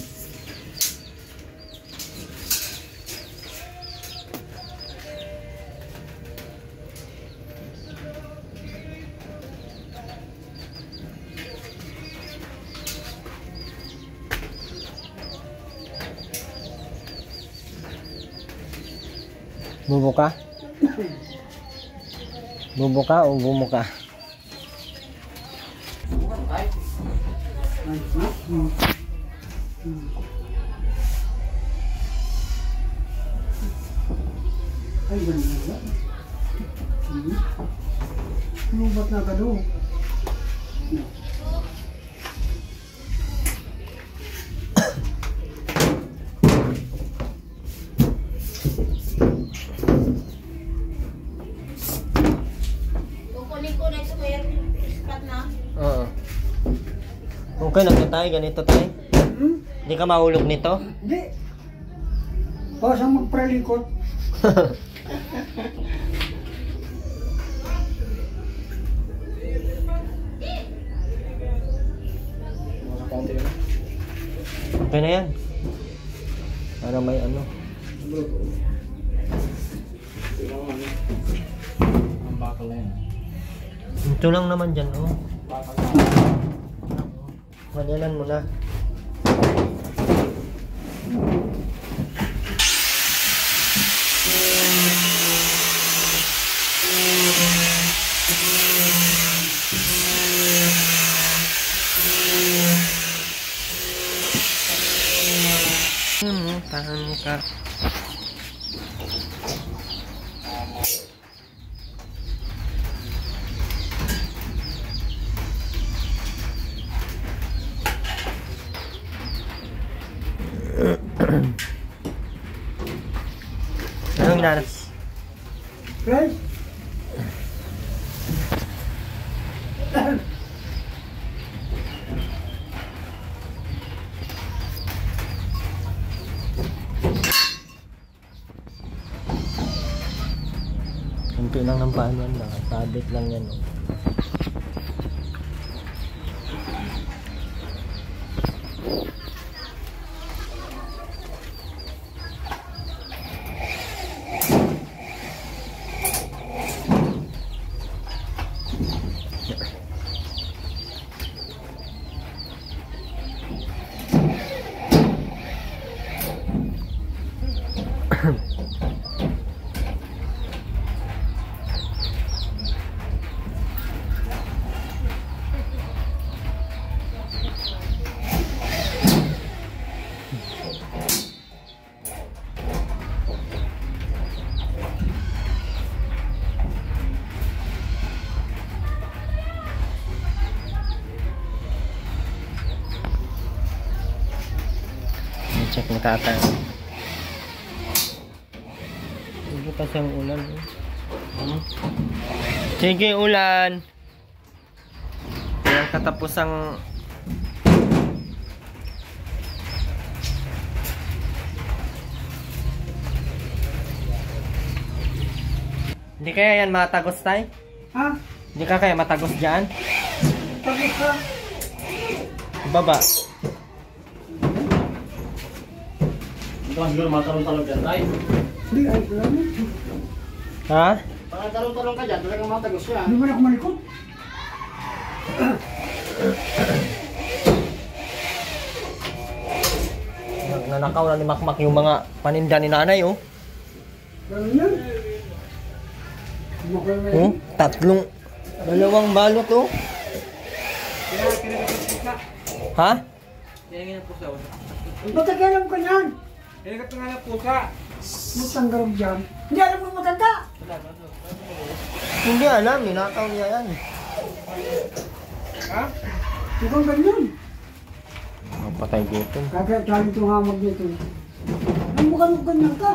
Bubo ka? Bubo ka o bumo ka? Ay, ha? Ay, ganun na. Lubat na ka doon. Kukunin ko na ito ngayon. Ispat na. Oo. Okay lang na tayo, ganito tayo. Hindi ka mahulog nito? Hindi. Basta magpralikot. Mga kaunti yun. Okay na yan. Para may ano. Tingnan mo ano. Ang bakal na yan. Ito lang naman dyan, oh. Bakal na. Manyalan mo na. ka. Anong nanas? Guys, Kunti lang ng paan yan, sabit lang yan. Oh. Check na tatay. Hindi pa siyang ulan. Sige, ulan. Yung katapusang hindi kaya yan matagos, tay? ha? Hindi ka kaya matagos dyan? Tapos ka. Baba. Ito ang siguro matalong-talong dyan, tay. Hindi, ay, alam mo. Ha? Pag talong-talong ka dyan, talagang matagos yan. Hindi mo na ako malikot. Nagnanakaw na ni Makmak yung mga paninda ni nanay, oh. Ganun yan. Sumakal na Oh, yun. dalawang balot, oh. Ha? Ang patakialam ka niyan. Kinagat nga ng pusa. Mutang garong dyan. Hindi alam mo matanda. Hindi alam, ninakaw niya yan. Ha? Ikaw ganyan. Patay gutom. Kaya tayo itong hamag nito. Ang mukha mo ganyan ka.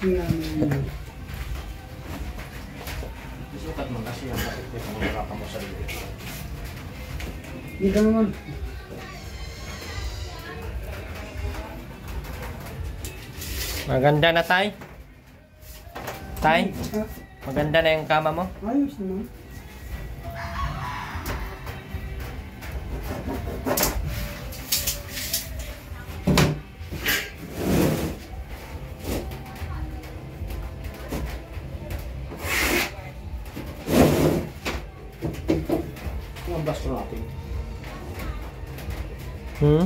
Yan. Isukat mo kasi yung bakit ko kung nakaka mo sa liit. Hindi ka naman. Maganda na, tay. Tay, Ha? maganda na yung kama mo. Ayos naman. Ito ang basto natin. Hmm?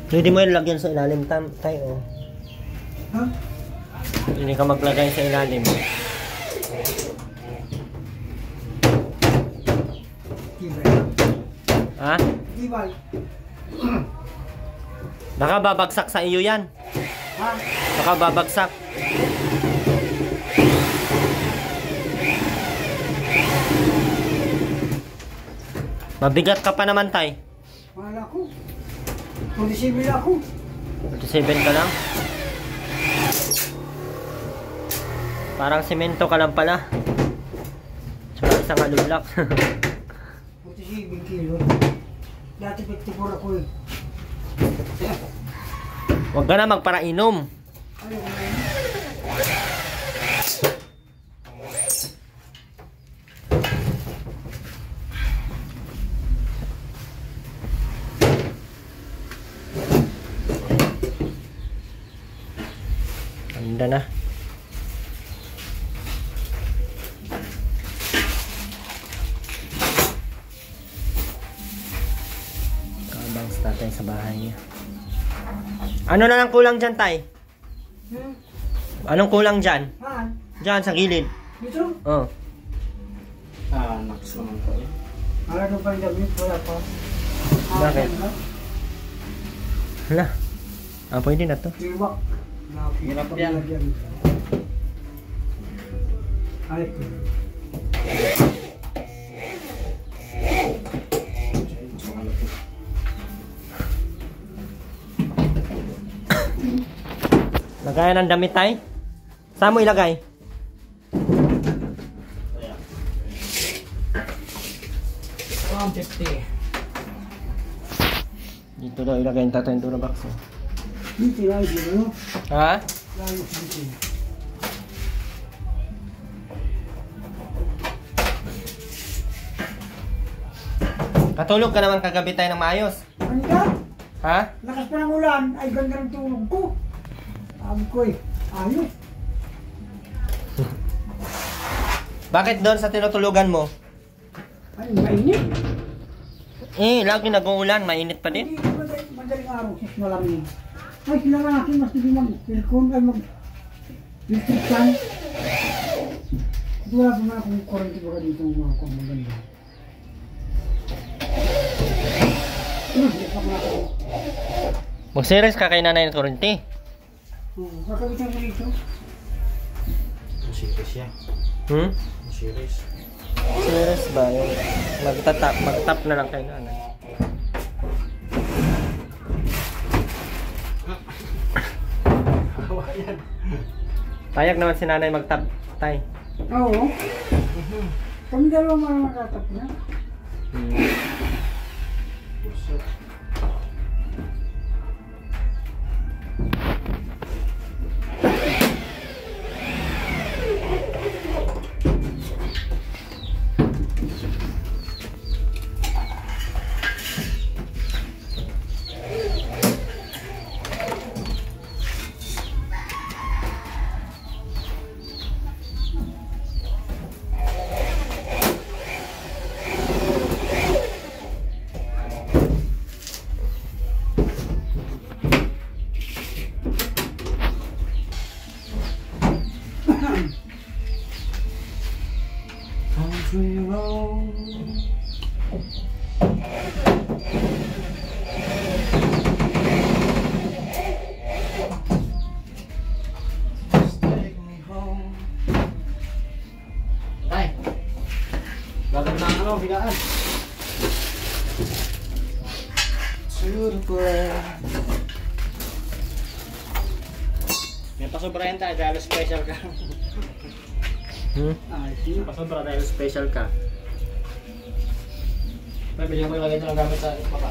Pwede mo yung lagyan sa ilalim, tayo. Ha? Hindi ka maglagay sa ilalim. Tibay. Ha? Tibay. Baka babagsak sa iyo yan. Ha? Baka babagsak. Mabigat ka pa naman, tay. Mahal ako. 27 ako. 47 ka lang. Parang semento ka lang pala. Tsaka isang alulak. 47 kilo. Dati 54 ako eh. Huwag ka na magparainom. Ayaw ko na yun. Ganda na. Kabang sa tatay sa bahay niya. Ano na lang kulang dyan, tay? Anong kulang dyan? Saan? Dyan, sa gilid. Dito? Oh. Naks naman ko eh. Wala nung pang damit, wala pa. Bakit? Ano? Hala. Pwede na to. Iwak. Hirap yan. Ay. Lagayan ng damit, tay? Saan mo ilagay? Ayan. 150. Dito daw ilagay yung tatay yung box. Eh. Dito lang, dito. Ha? Lalo dito. Katulog ka naman kagabi tayo ng maayos. Ano ka? Ha? Lakas pa ng ulan. Ay, ganda ng tulog ko. Sabi ko eh. Ayos. Bakit doon sa tinutulugan mo? Ay, mainit. Lagi nag-uulan, mainit pa din. Hindi, madaling araw. Sis malamig. Ay, sila nga natin. Mas hindi mag-silicone. Ay, mag-electric fan. Wala pa na akong kurente ba dito mga kong maganda. Mag-series ka kay nanay ng kurente. Kakabitan ko dito. Serious yan. Serious. Series ba yun? Mag-tap na lang kay nanay. Payag naman si nanay mag-tap, tay. Oo. Kami dalawa mga nakatap na. Country road. Just take me home. Tay. Gaganda ang ano, bigaan. To the bread. May pasobra yan tayo dahil special ka. Pasobra dahil special ka. Pabilihan ko yung lagay ito ng gamit sa papa.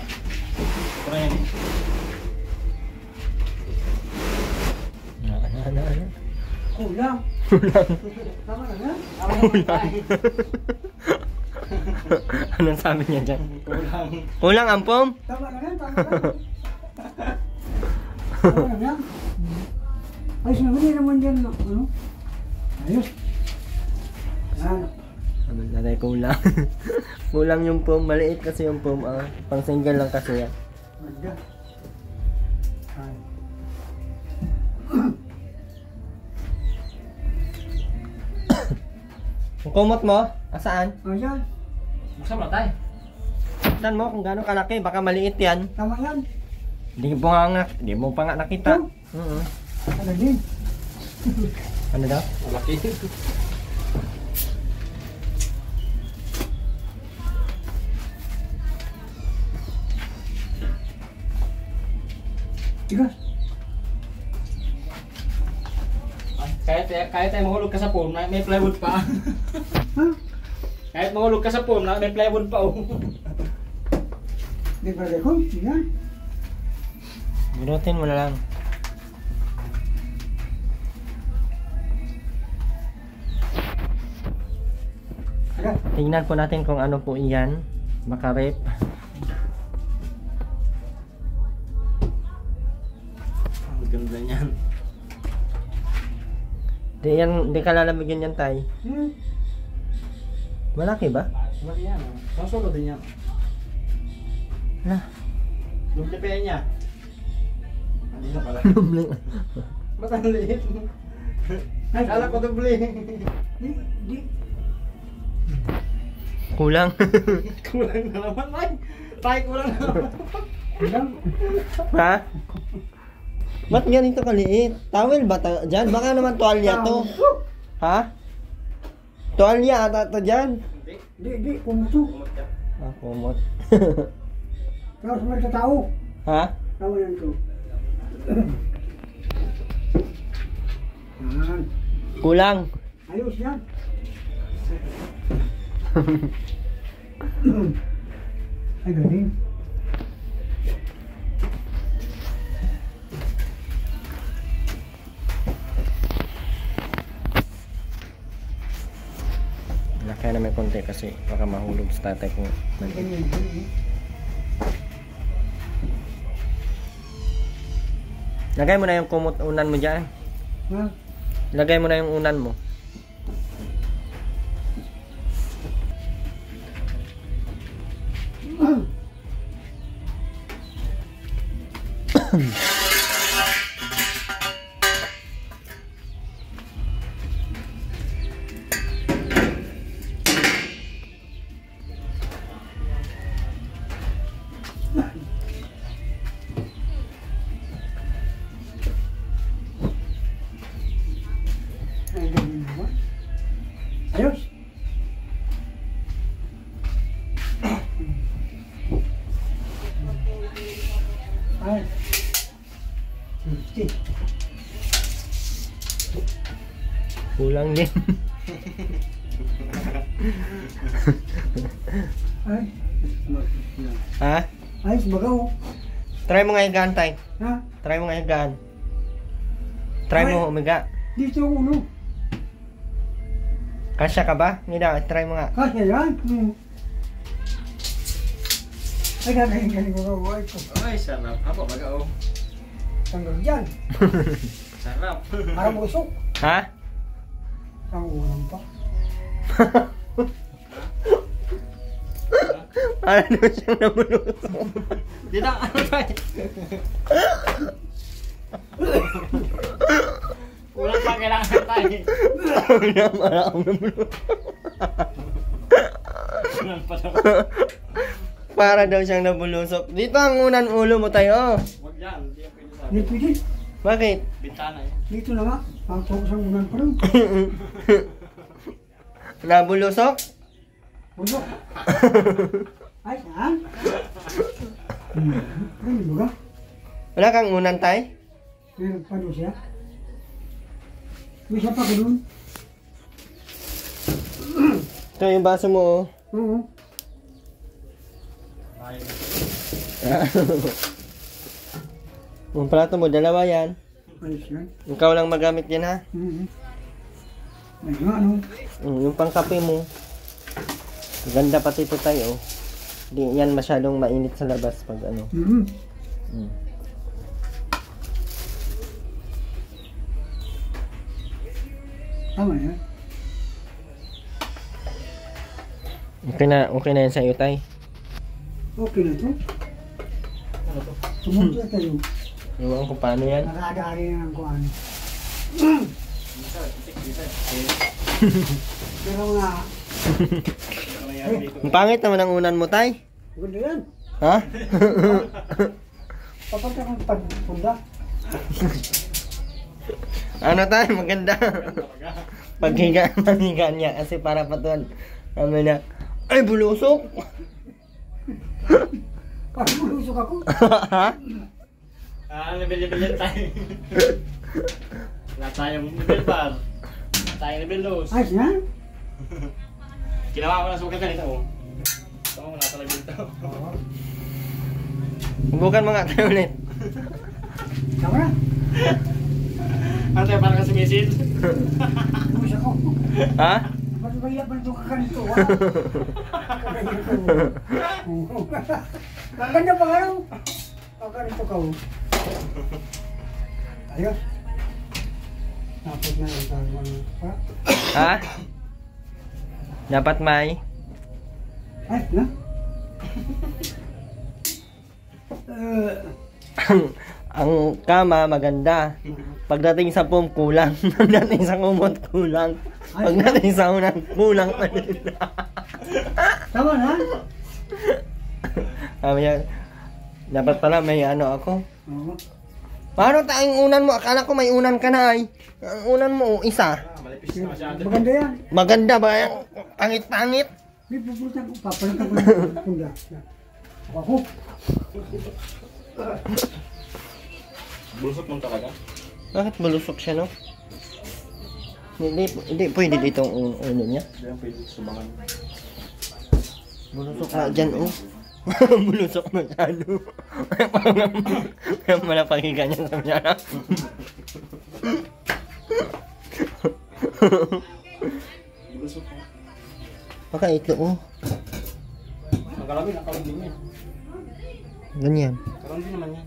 Ito yan. Kulang. Tama na yan. Anong sabi niya dyan? Kulang. Kulang ang pom? Tama na yan. Tama na yan. Tama na yan. Ayos na. Hindi naman dyan. Ano? Ayos. Yan. Ano nanay, kulang. Kulang yung pom. Maliit kasi yung pom. Pang single lang kasi yan. Ganda. Ay. Yung kumot mo, asaan? Ayan. Buksan mo tayo. Tignan mo kung gaano kalaki. Baka maliit yan. Tama yan. Hindi mo pa nga nakita. Ano din? Ano daw? Malaki. Tigas. Kaya tayo mahulog ka sa phone, may plywood pa. Ha? Kahit mahulog ka sa phone, may plywood pa oh. Di ba ko? Yan. Binutin mo na lang. Aga. Tingnan po natin kung ano po iyan. Makarep. Ang ganda niyan. Di ka lalamigin yan, tay. Malaki ba? Mali yan oh. Sasolo din yan. Ha? Doble pa yan niya. Hindi na pala. Doble. Ba't ang liit? Kala ko doble. Di. Kulang. Kulang na naman, May. Tay, kulang na naman. Lang. Ha? Ba't ganito kaliit? Towel ba dyan? Baka naman tuwalya to. Ha? Tuwalya ata to dyan. Di. Kumuto. Ah, kumot. Kaya sa mga tao. Ha? Tao yan ko. Yan. Kulang. Ayos yan. Ay, galing. Kaya na may konti kasi baka mahulog sa tatay ko. Ganyan. Lagay mo na yung kumot unan mo dyan. Ha? Lagay mo na yung unan mo. Ay, galing naman. Ayos. Ay. Sige. Kulang din. Ay. Ha? Ayos bagaw. Try mo nga higaan, tay. Ha? Try mo nga higaan. Try mo umiga. Dito ang uno. Kasya ka ba? Nida, try mo nga. Kasya yan. Ay, galing ko ka. Ay, sarap. Apa, baga oh. Tanggal yan. Sarap. Parang usok. Ha? Ang ulam pa. Ano siyang namulusok? Di na, ano tayo? Kulang pa kailangan tayo. Para akong namulusok. Kulang pa daw. Para daw siyang nabulusok. Dito ang unan ulo mo tayo. Huwag yan, hindi yan pwede sa Hindi pwede. Bakit? bintana yan. Dito na nga. Ang focus ang unan pa rin. Nabulusok? Usok. Ay, saan? Ay, baga. Wala kang unan, tay? Meron pa doon siya. May isa pa ko doon. Ito yung baso mo, oh. Oo. Yung plato mo, dalawa yan. Ayos yan. Ikaw lang magamit yan, ha? May nga, ano? Yung pangkape mo. Ganda pati ito tayo, oh. Di yan masyadong mainit sa labas pag ano. Tama yan. Okay na yan sa iyo, tay. Okay na to. Tumunta tayo. Iwan ko paano yan. Nakadari na ng kuhan. Pero nga, Ang pangit naman ang unan mo, tay. ganda yan. Ha? Papunta kang pagpunda. Ano, tay? Maganda. Paghiga niya kasi para patuan namin na, ay, bulusok! Parang malusok ako. Ha? Level yan tayo. Wala tayong level bar. Wala tayong level lows. Ayos yan. Kinawa ko na sugat ganito. Oh. Ito, nasa live dito. Subukan mo nga tayo ulit. Tama na. Ano tayo, parang kasi misil? Bumis ako. Ha? Ba't ba iyak ba ito kakanito, ha? Maganda pa ka lang. Kakanito ka, oh. Ayos. Tapos na yung tawag pa. Ha? Dapat may. Ay, na? Ang kama maganda. Pagdating sa pom kulang. Pagdating sa kumot kulang. Pagdating sa unang kulang pa din. Tama na? Yan. Dapat pala may ano ako. Oo. Paano tayong unan mo? Akala ko may unan ka na ay. Ang unan mo isa. Malipis na masyado. Maganda yan. Maganda ba yan? Pangit-pangit. May pupuntan ko. Papalitan ko ng punda. Ako. Bulusok mo talaga. Bakit malusok siya, no? Hindi pwede dito ang ulo niya. Hindi yan pwede subangan. Bulusok na dyan, oh. Bulusok masyado. Kaya malapagigan niya sa niya. Bulusok mo. Baka ito, oh. Ang kalawin din yan. Ganyan. Kalawin din naman yan.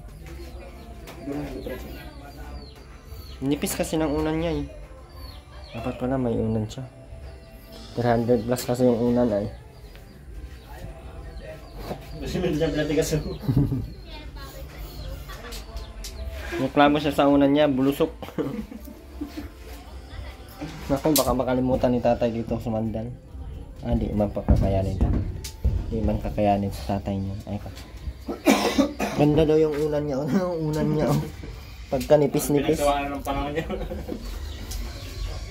Nipis kasi ng unan niya, eh. Dapat pala may unan siya. 300 plus kasi yung unan, ay. Kasi may dyan pinatigas mo. Reklamo siya sa unan niya, bulusok. Naku, baka makalimutan ni tatay dito sumandan. Di man pakakayanin. Di man kakayanin sa tatay niya. Ay ka. Ganda daw yung unan niya. Ano yung unan niya? Oh. Pagka nipis-nipis. Pinagawa na ng panahon niya.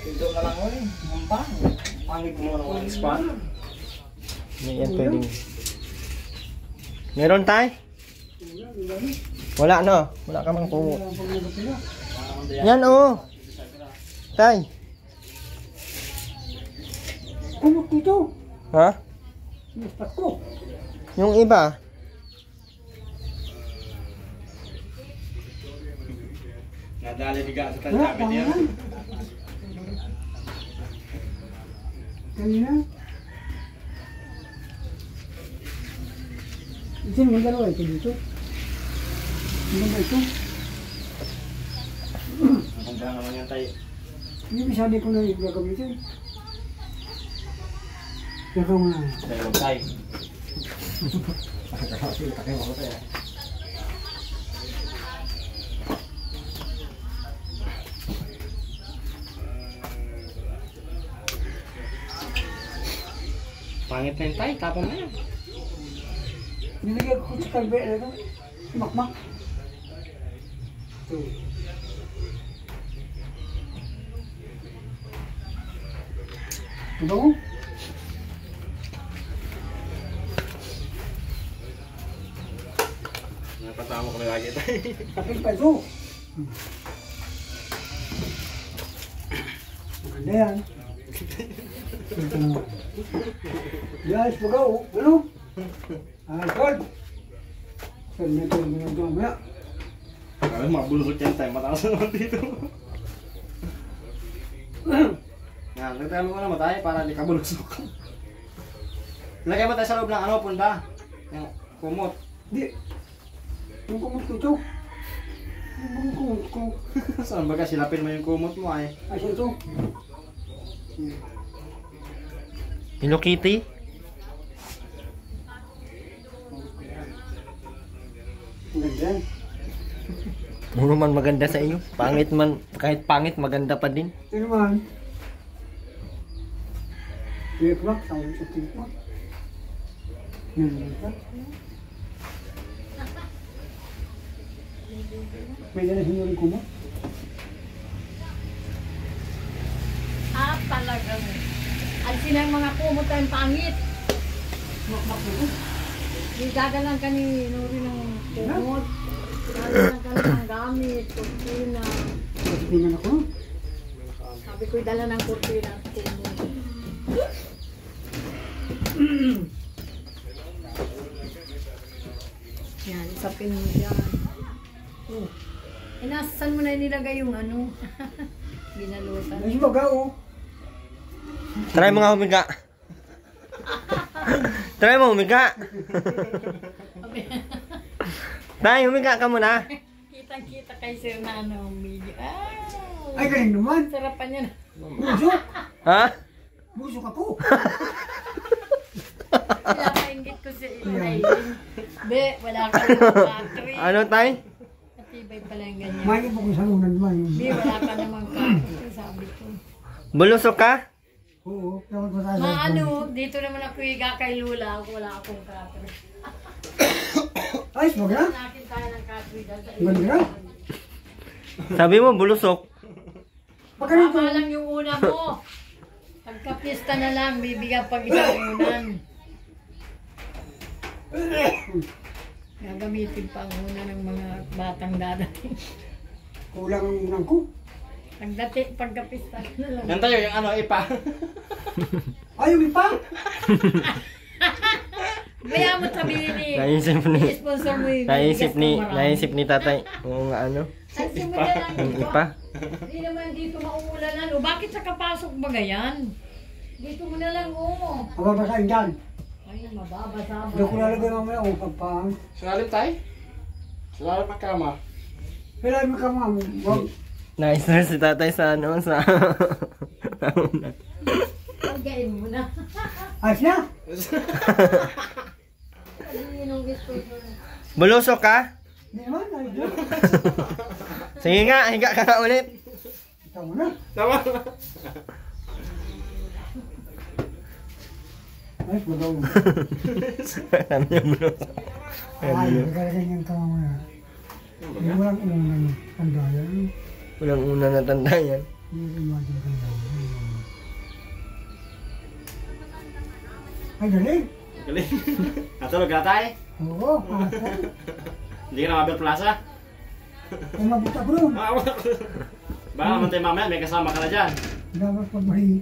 Ito na lang ulit. Mumpang. Pangit mo na walang spa. Yan pwedeng. Meron tay? Wala no? Wala ka mang kumot. Yan oh. Tay. Kumot dito. Ha? Nispat ko. Yung iba? Nadali biga sa Wala, tansabi tama niya. yan. Kanina. Ito yung dalawa ito dito. Ang ganda ito. Ang ganda naman yan tayo. Hindi sabi ko na yung gagamitin. Gagawa mo na. Dahil tayo. Pangit na yun tayo, tapon na yan. Nilagay ko sa kalbe. Makmak. Ito. Ito mo? Napatama ko na lagi tayo. Kapit pa ito. Maganda yan. Ito naman. Yan, pagaw. Ano? Good. Saan na ito yung ginagawa mo yan? Kaya mabulusok yan tayo, matakas naman dito. Yan, nagtagal ko naman tayo para hindi ka bulusok. Lagay mo tayo sa loob ng ano, punda. Yung kumot. Hindi. Yung kumot ko ito. Yung kumot ko. Saan baga silapin mo yung kumot mo ay? Ay, siya ito. Hello Kitty? Ang ganda yan. Ano man maganda sa iyo? Pangit man, kahit pangit maganda pa din. Ito naman. Tikmak, tawag sa tikmak. Yan ka. May nalahin yung kumot. Talagang. Alisin na yung mga kumot tayong pangit. Gagalan ka ni Nuri ng kumot. Gagalan ka ng gamit, kurtina. Tingnan ako. Sabi ko'y dala ng kurtina at kumot. Yan, isapin mo dyan. Oh. Inasan mo na nilagay yung ano? Binalutan. Mas magaw. Try mo nga humiga. Try mo humiga. Tay, humiga ka muna. Kitang-kita kay Sir na ano, video. Ah! Ay, galing naman. Sarapan niya na. Busok. Ha? Busok ako. Pinapainggit ko si Elaine. Be, wala ka namang battery. Ano, Tay? Matibay pala yung ganyan. May iba ko sa lunan man. Be, wala ka namang battery, sabi ko. Bulusok ka? Oo. Dapat ko tayo. Ano, dito naman ako higa kay Lula. Wala akong battery. Ay, wag na. Nakin tayo ng battery dahil sa Ganda na. Sabi mo, bulusok. Pagkarin ko. Tama lang yung una mo. Pagkapista na lang, bibigyan pag isang unan. Gagamitin pa ang una ng mga batang dadating. Kulang ang unang ko. Pagkapista na lang. Yan tayo, yung ano, ipa. Ay, yung ipa. Kaya mo sabihin eh. Naisip ni, I-sponsor mo yung naisip ni tatay. Oo nga, ano? Ang simula lang Yung dito. ipa. Hindi naman dito mauulanan. O bakit sa kapasok ba ganyan? Dito mo na lang o. Mababasahin dyan. Ay, mababasa ba? Doon ko lalagay mamaya o pagpang. Sulalim tayo? Sulalim ang kama. Kailan mo ka ma'am? Wag. Na-stress si tatay sa ano, sa... Pagkain mo na. Ayos na. Yun ang gusto ko. Bulusok ka? Hindi naman. Ayos na. Sige nga, higa ka nga ulit. Ito mo na. Tama. Ayos, magaw. Ano yung bulusok? Ay, nagalagay niyang kama mo na. Hindi mo lang unang pandayan. Walang una na tanda yan. Hindi imagine pandayan. Ay, galing. Galing. Natulog ka tayo? Oo, ako. Hindi ka na mabel plaza? Ay, mabuta bro. Baka naman tayo mamaya, may kasama ka na dyan. Dapat pagmahi.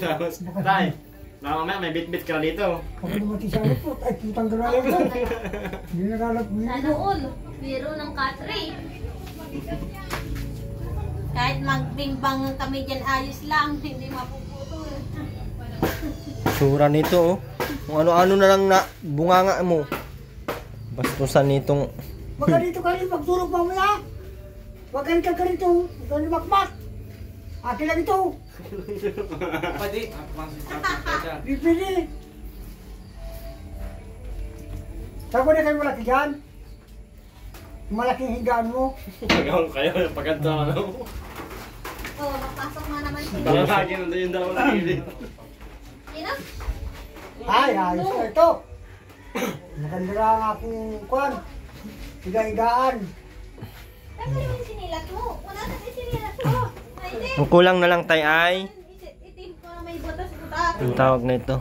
Tapos, tay, baka mamaya may bit-bit ka na dito. Pag lumati sa alat po, ay putang gano'n ko. Hindi nagalap mo Sa yun. noon, biro ng katri. Kahit magbimbang kami dyan, ayos lang, hindi mapuputol. Sura nito oh. Kung ano-ano na lang na bunganga mo. Bastusan nitong... Wag ka dito kanin, magturog mamaya. Wag ka rito, wag ka rin makmak. Akin lang ito. Pwede. Di pwede. Saan ko na kayo malaki dyan? Malaking higaan mo. Pagkawang kayo, pagkanta ano. Oo, napasok na naman sila. Baka lagi nandun yung dalawa na kilit. Sino? Ay, ayos na ito. Maganda lang ang aking kwan. Higa-higaan. Saan ka naman sinilat mo? Wala na kayo sinilat mo. Ay, hindi. Ang kulang na lang tay ay... Itim ko na may butas-butas. Ang tawag na ito.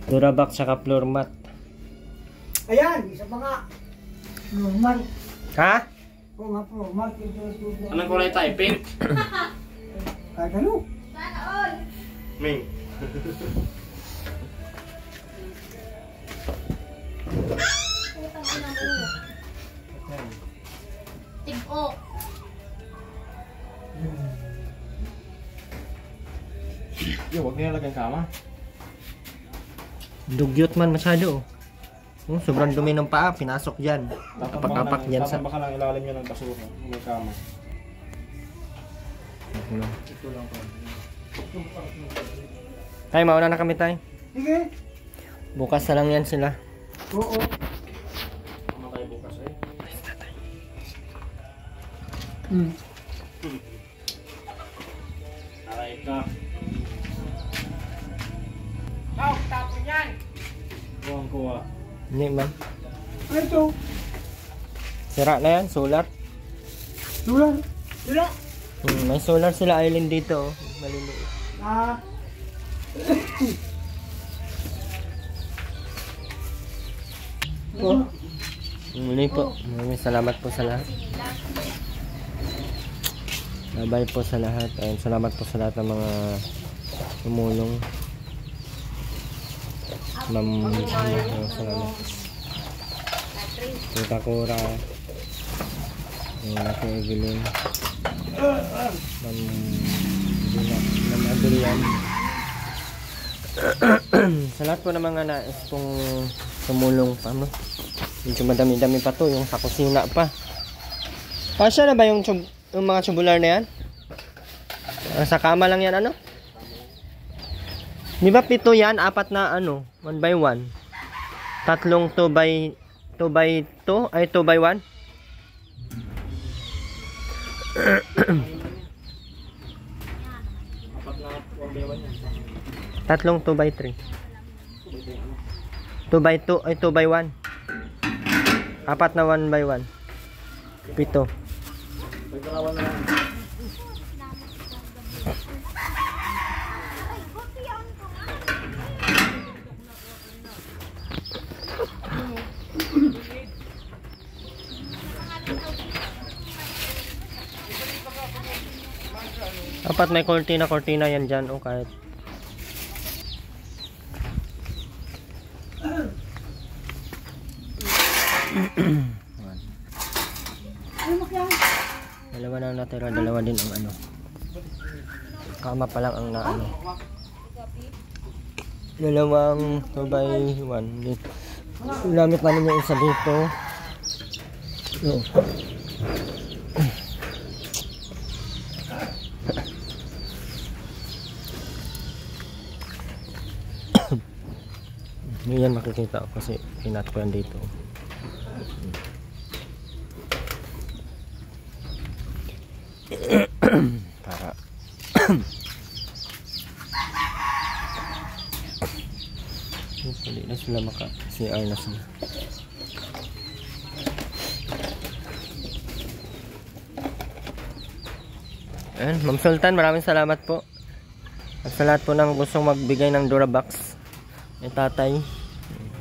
Durabox saka floor mat. Ayan, isa pa nga. Normal. Ha? Oo nga, normal. Anong kulay tayo? Pink? Kahit ano. Sana all. Ming. Putang ina mo. Tig-o. Yo, huwag nilalagyan kama. Dugyot man masyado oh. Sobrang dumi ng paa, pinasok dyan. Apak-apak dyan sa... Baka lang ilalim nyo ng basura. May kama. Ito lang po. Tay, mauna na kami tay. Sige. Bukas na lang yan sila. Oo. Ano tayo bukas eh? Hmm. Aray ka. Tapon yan. Kuha kuha. Hindi man. Ano ito? Sira na yan, solar. Tulang. Tula. May solar sila island dito oh. Maliliit. Ah. Oh. Muli po. Maraming salamat po sa lahat. Bye po sa lahat. And salamat po sa lahat ng mga tumulong. Ma'am salamat. Tita Cora. Laki Evelyn. Ma'am Adrian. Sa lahat po ng mga nais pong tumulong pa, no? Medyo madami-dami pa to, yung sa kusina pa. Pasya na ba yung mga tubular na yan? Sa kama lang yan, ano? Di ba 7 yan? 4 na ano? 1 by 1. Tatlong 2 by 2 ay 2 by 1. Tatlong 2 by 3. 2 by 2 ay 2 by 1. 4 na 1 by 1. 7. Apat may kortina yan dyan o kahit dalawa na natira, dalawa din ang ano. Kama pa lang ang naano. Dalawang 2 by 1. Ginamit namin yung isa dito. No. Yan makikita ko kasi pinat ko yan dito. Para hindi na sila maka-CR na sila. Ayan, Ma'am Sultan, maraming salamat po. At sa lahat po ng gustong magbigay ng Durabox ni tatay,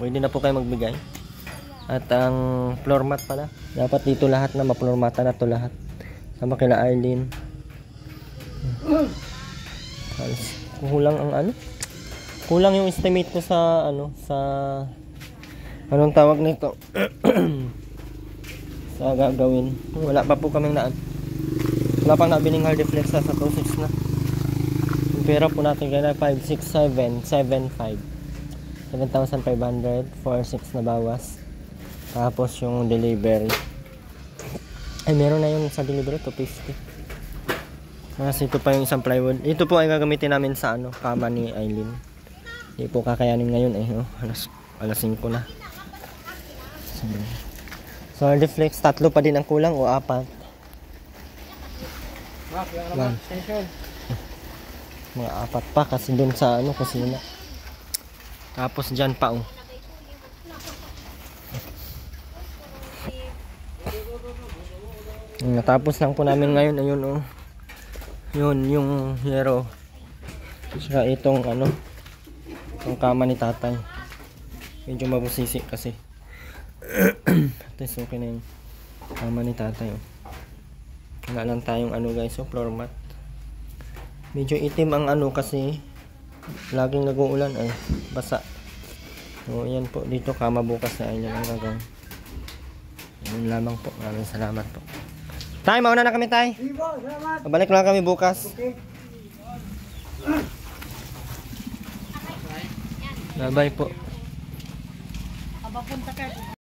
pwede na po kayo magbigay. At ang floor mat pala, dapat dito lahat na ma-floor mata na to lahat. Sama kila Arlene. Kulang ang ano? Kulang yung estimate ko sa ano, sa anong tawag nito? Sa gagawin. Wala pa po kaming naan. Wala pang nabiling hard deflex sa 2.6 na. Yung pera po natin kaya 5,677,500. 7,500 for 6 na bawas. Tapos yung delivery. Ay, meron na yung sa delivery, 250. Kasi ito pa yung isang plywood. Ito po ay gagamitin namin sa ano, kama ni Aileen. Hindi po kakayanin ngayon eh. Oh, alas 5 na. So, deflex, 3 pa din ang kulang o 4. Mga 4 pa kasi dun sa ano, kusina. Tapos dyan pa oh. Natapos lang po namin ngayon, ayun oh. Yun yung hero. Saka itong ano, itong kama ni tatay. Medyo mabusisi kasi. At least okay na yung kama ni tatay oh. Wala lang tayong ano guys, so floor mat. Medyo itim ang ano kasi laging nag-uulan ay basa. So yan po dito, kama bukas na ayun ang gagawin. Yun lamang po. Maraming salamat po. Tay, mauna na kami tay. Babalik lang kami bukas. Bye bye po. Abapunta ka.